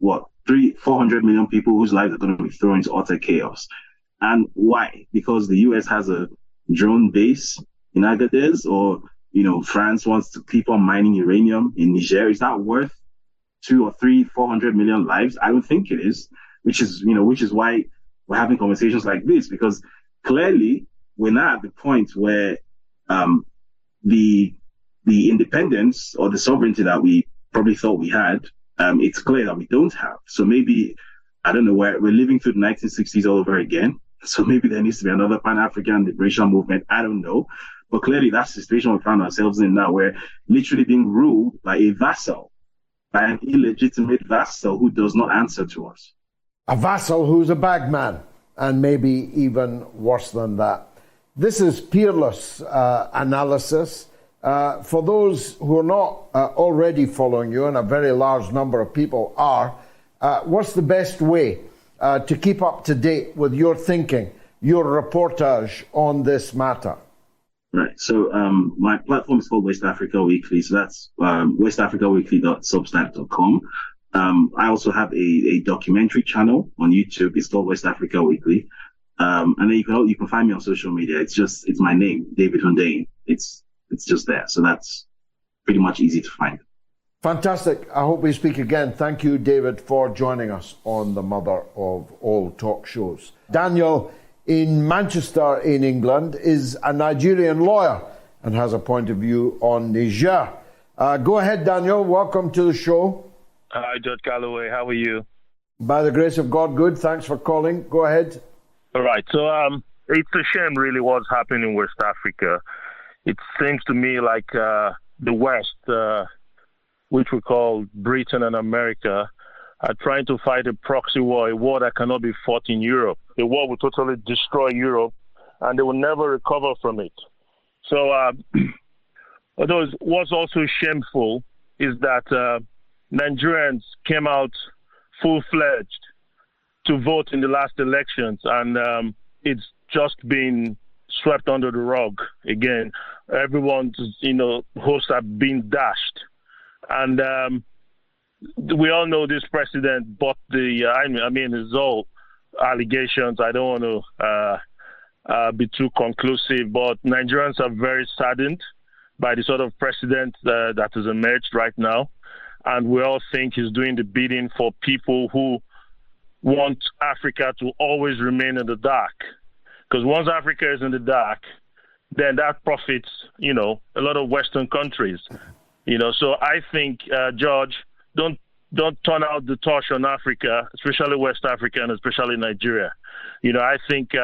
400 million people whose lives are going to be thrown into utter chaos. And why? Because the US has a drone base in Agadez, or France wants to keep on mining uranium in Niger. Is that worth 200 or 300, 400 million lives? I don't think it is. Which is why we're having conversations like this, because clearly we're not at the point where the independence or the sovereignty that we probably thought we had, it's clear that we don't have. So maybe, I don't know, we're living through the 1960s all over again. So maybe there needs to be another Pan-African liberation movement. I don't know. But clearly that's the situation we found ourselves in now. We're literally being ruled by a vassal, by an illegitimate vassal who does not answer to us. A vassal who's a bagman, and maybe even worse than that. This is peerless analysis. For those who are not already following you, and a very large number of people are, what's the best way to keep up to date with your thinking, your reportage on this matter? Right. So my platform is called West Africa Weekly. So that's westafricaweekly.substack.com. I also have a documentary channel on YouTube. It's called West Africa Weekly. And then you can find me on social media. It's my name, David Hundeyin. It's just there. So that's pretty much easy to find. Fantastic. I hope we speak again. Thank you, David, for joining us on the mother of all talk shows. Daniel in Manchester in England is a Nigerian lawyer and has a point of view on Niger. Go ahead, Daniel. Welcome to the show. Hi, Judge Galloway. How are you? By the grace of God, good. Thanks for calling. Go ahead. All right. So it's a shame, really, what's happening in West Africa. It seems to me like the West, which we call Britain and America, are trying to fight a proxy war, a war that cannot be fought in Europe. A war will totally destroy Europe, and they will never recover from it. So what's also shameful is that Nigerians came out full-fledged to vote in the last elections, and it's just been swept under the rug again. Everyone's, hopes have been dashed. And we all know this president bought it's all allegations. I don't want to be too conclusive, but Nigerians are very saddened by the sort of president that has emerged right now. And we all think he's doing the bidding for people who want Africa to always remain in the dark. Because once Africa is in the dark, then that profits, a lot of Western countries. So I think, George, don't turn out the torch on Africa, especially West Africa and especially Nigeria. I think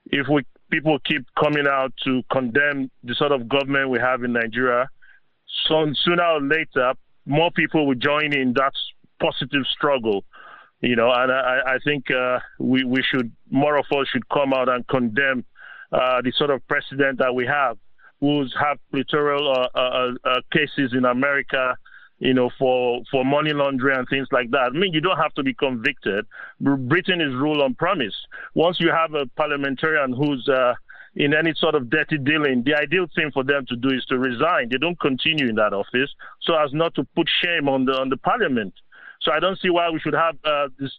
if people keep coming out to condemn the sort of government we have in Nigeria, sooner or later, more people will join in that positive struggle. And I think we should, more of us should come out and condemn the sort of president that we have, who's have plethora cases in America, for money laundering and things like that. I mean, you don't have to be convicted. Britain is rule on promise. Once you have a parliamentarian who's in any sort of dirty dealing, the ideal thing for them to do is to resign. They don't continue in that office so as not to put shame on the parliament. So I don't see why we should have this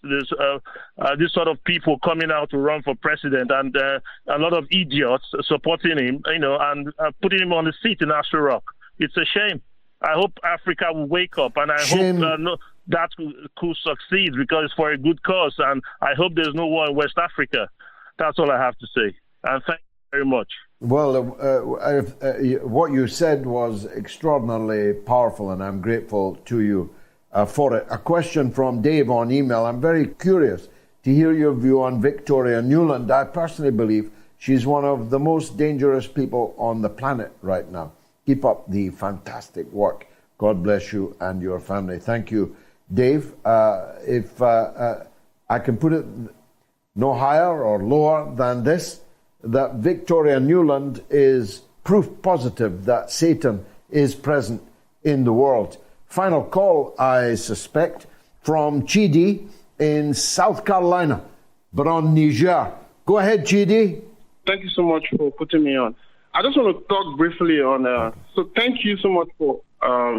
sort of people coming out to run for president and a lot of idiots supporting him, and putting him on the seat in Astor Rock. It's a shame. I hope Africa will wake up, and I hope that could succeed because it's for a good cause. And I hope there's no war in West Africa. That's all I have to say. And very much. Well, what you said was extraordinarily powerful, and I'm grateful to you for it. A question from Dave on email. I'm very curious to hear your view on Victoria Nuland. I personally believe she's one of the most dangerous people on the planet right now. Keep up the fantastic work. God bless you and your family. Thank you, Dave. If I can put it no higher or lower than this, that Victoria Nuland is proof positive that Satan is present in the world. Final call, I suspect, from Chidi in South Carolina, but on Niger. Go ahead, Chidi. Thank you so much for putting me on. I just want to talk briefly on. So thank you so much for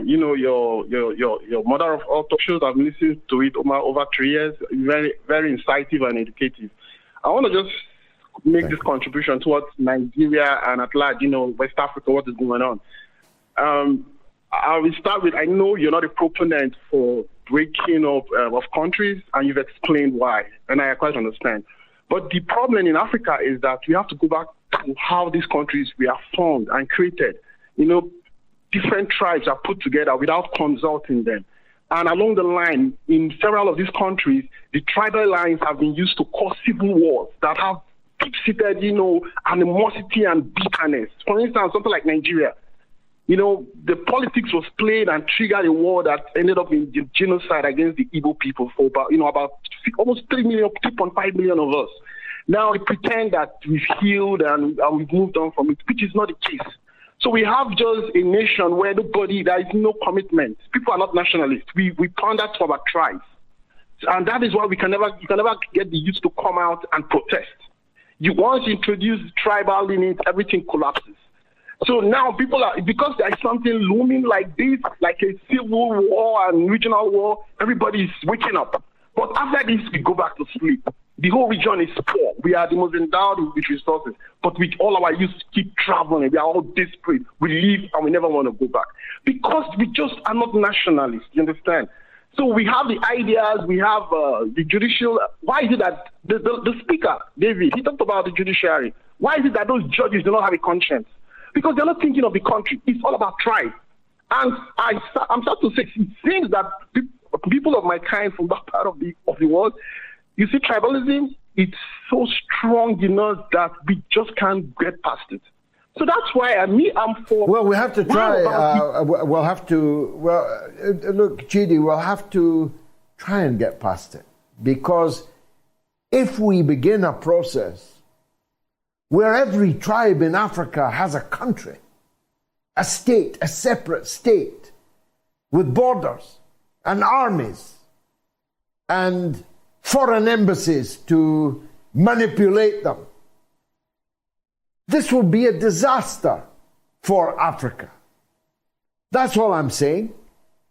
your mother of all talk shows. I've listened to it over 3 years. Very, very insightful and educative. I want to just make this contribution towards Nigeria and at large, West Africa, what is going on. I will start with, I know you're not a proponent for breaking up of countries, and you've explained why, and I quite understand. But the problem in Africa is that we have to go back to how these countries were formed and created. Different tribes are put together without consulting them. And along the line, in several of these countries, the tribal lines have been used to cause civil wars that have deep-seated, animosity and bitterness. For instance, something like Nigeria. The politics was played and triggered a war that ended up in genocide against the Igbo people for about almost 3.5 million of us. Now we pretend that we've healed and we've moved on from it, which is not the case. So we have just a nation where there is no commitment. People are not nationalists. We pander to our tribes. And that is why you can never get the youth to come out and protest. Once you introduce tribal limits, everything collapses. So now because there is something looming like this, like a civil war and regional war, everybody is waking up. But after this, we go back to sleep. The whole region is poor. We are the most endowed with resources. But with all our youth keep traveling, we are all desperate. We leave and we never want to go back. Because we just are not nationalists, you understand? So we have the ideas, we have the judicial. Why is it that the speaker, David, he talked about the judiciary. Why is it that those judges do not have a conscience? Because they're not thinking of the country. It's all about tribe. And I'm starting to say, it seems that people of my kind from that part of the world, you see, tribalism, it's so strong in us that we just can't get past it. So that's why I'm for... Well, we have to try. Look, Chidi, we'll have to try and get past it. Because if we begin a process where every tribe in Africa has a country, a state, a separate state, with borders and armies and foreign embassies to manipulate them, this will be a disaster for Africa. That's all I'm saying.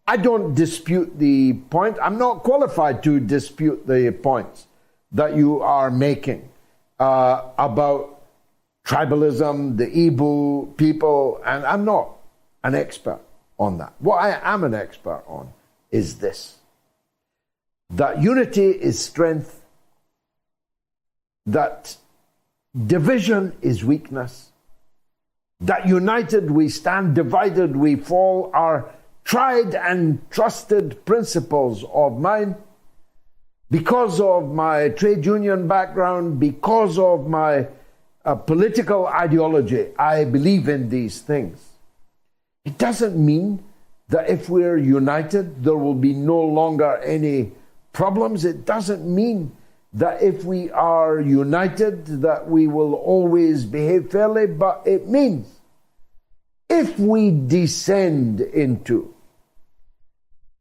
I don't dispute the point. I'm not qualified to dispute the points that you are making about tribalism, the Igbo people, and I'm not an expert on that. What I am an expert on is this: that unity is strength, that division is weakness, that united we stand, divided we fall are tried and trusted principles of mine. Because of my trade union background, because of my political ideology, I believe in these things. It doesn't mean that if we're united, there will be no longer any problems. It doesn't mean that if we are united, that we will always behave fairly, but it means if we descend into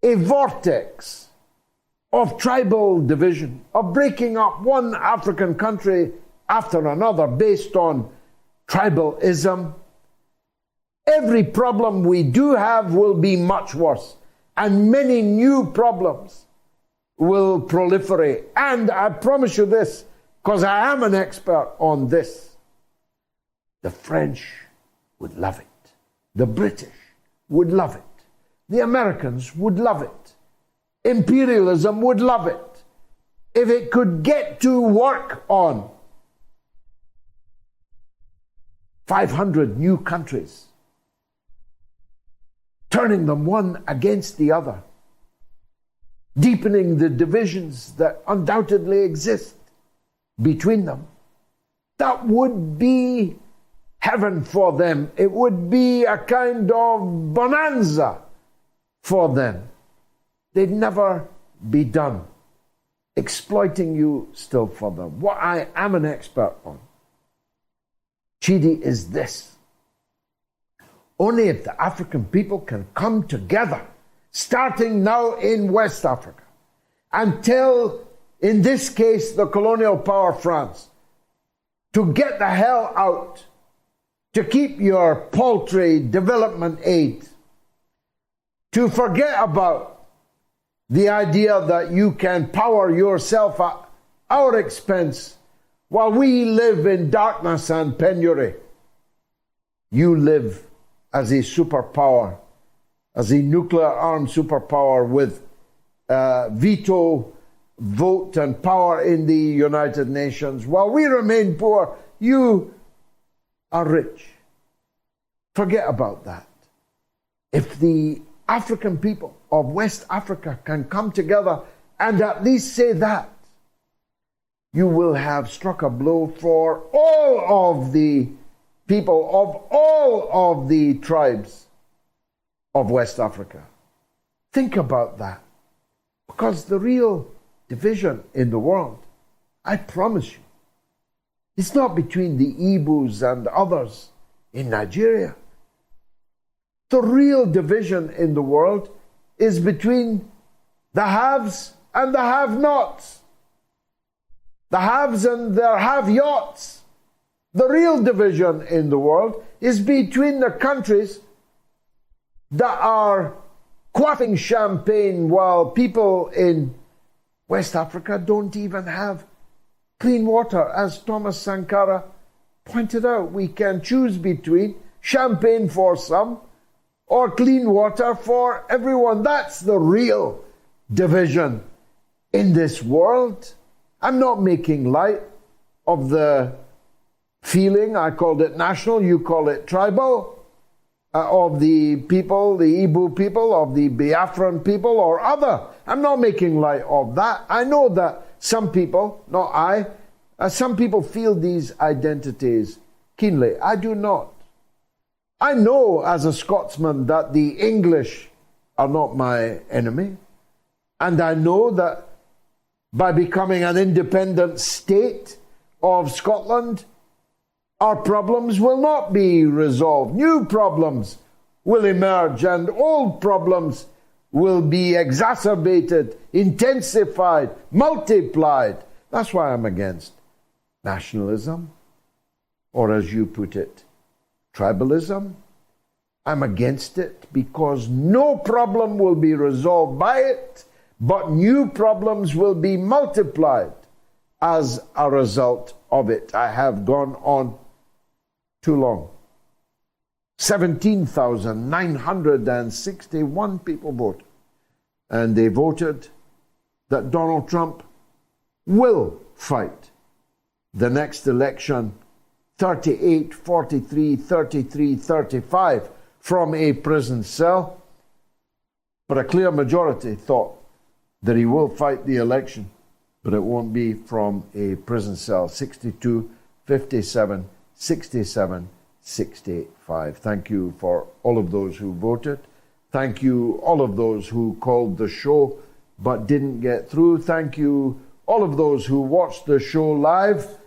a vortex of tribal division, of breaking up one African country after another based on tribalism, every problem we do have will be much worse, and many new problems will proliferate. And I promise you this, because I am an expert on this, the French would love it, the British would love it, the Americans would love it, imperialism would love it, if it could get to work on 500 new countries, turning them one against the other, deepening the divisions that undoubtedly exist between them. That would be heaven for them. It would be a kind of bonanza for them. They'd never be done exploiting you still further. What I am an expert on, Chidi, is this. Only if the African people can come together, starting now in West Africa, and tell, in this case, the colonial power France, to get the hell out, to keep your paltry development aid, to forget about the idea that you can power yourself at our expense while we live in darkness and penury. You live as a superpower, as a nuclear-armed superpower with veto, vote and power in the United Nations. While we remain poor, you are rich. Forget about that. If the African people of West Africa can come together and at least say that, you will have struck a blow for all of the people of all of the tribes of West Africa. Think about that. Because the real division in the world, I promise you, it's not between the Igbos and others in Nigeria. The real division in the world is between the haves and the have-nots. The haves and their have-yachts. The real division in the world is between the countries that are quaffing champagne while people in West Africa don't even have clean water. As Thomas Sankara pointed out, we can choose between champagne for some or clean water for everyone. That's the real division in this world. I'm not making light of the feeling, I called it national, you call it tribal, of the people, the Igbo people, of the Biafran people or other. I'm not making light of that. I know that some people, not I, some people feel these identities keenly. I do not. I know as a Scotsman that the English are not my enemy. And I know that by becoming an independent state of Scotland, our problems will not be resolved. New problems will emerge and old problems will be exacerbated, intensified, multiplied. That's why I'm against nationalism, or as you put it, tribalism. I'm against it because no problem will be resolved by it, but new problems will be multiplied as a result of it. I have gone on too long. 17,961 people voted. And they voted that Donald Trump will fight the next election 38, 43, 33, 35 from a prison cell. But a clear majority thought that he will fight the election, but it won't be from a prison cell. 62, 57, 67, 65. Thank you for all of those who voted. Thank you all of those who called the show but didn't get through. Thank you all of those who watched the show live.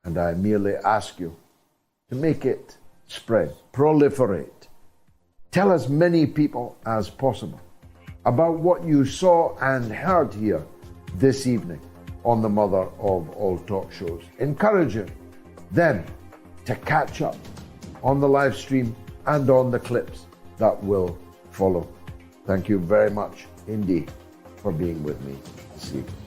And I merely ask you to make it spread, proliferate. Tell as many people as possible about what you saw and heard here this evening on the Mother of All Talk Shows. Encouraging them to catch up on the live stream and on the clips that will follow. Thank you very much indeed for being with me this evening.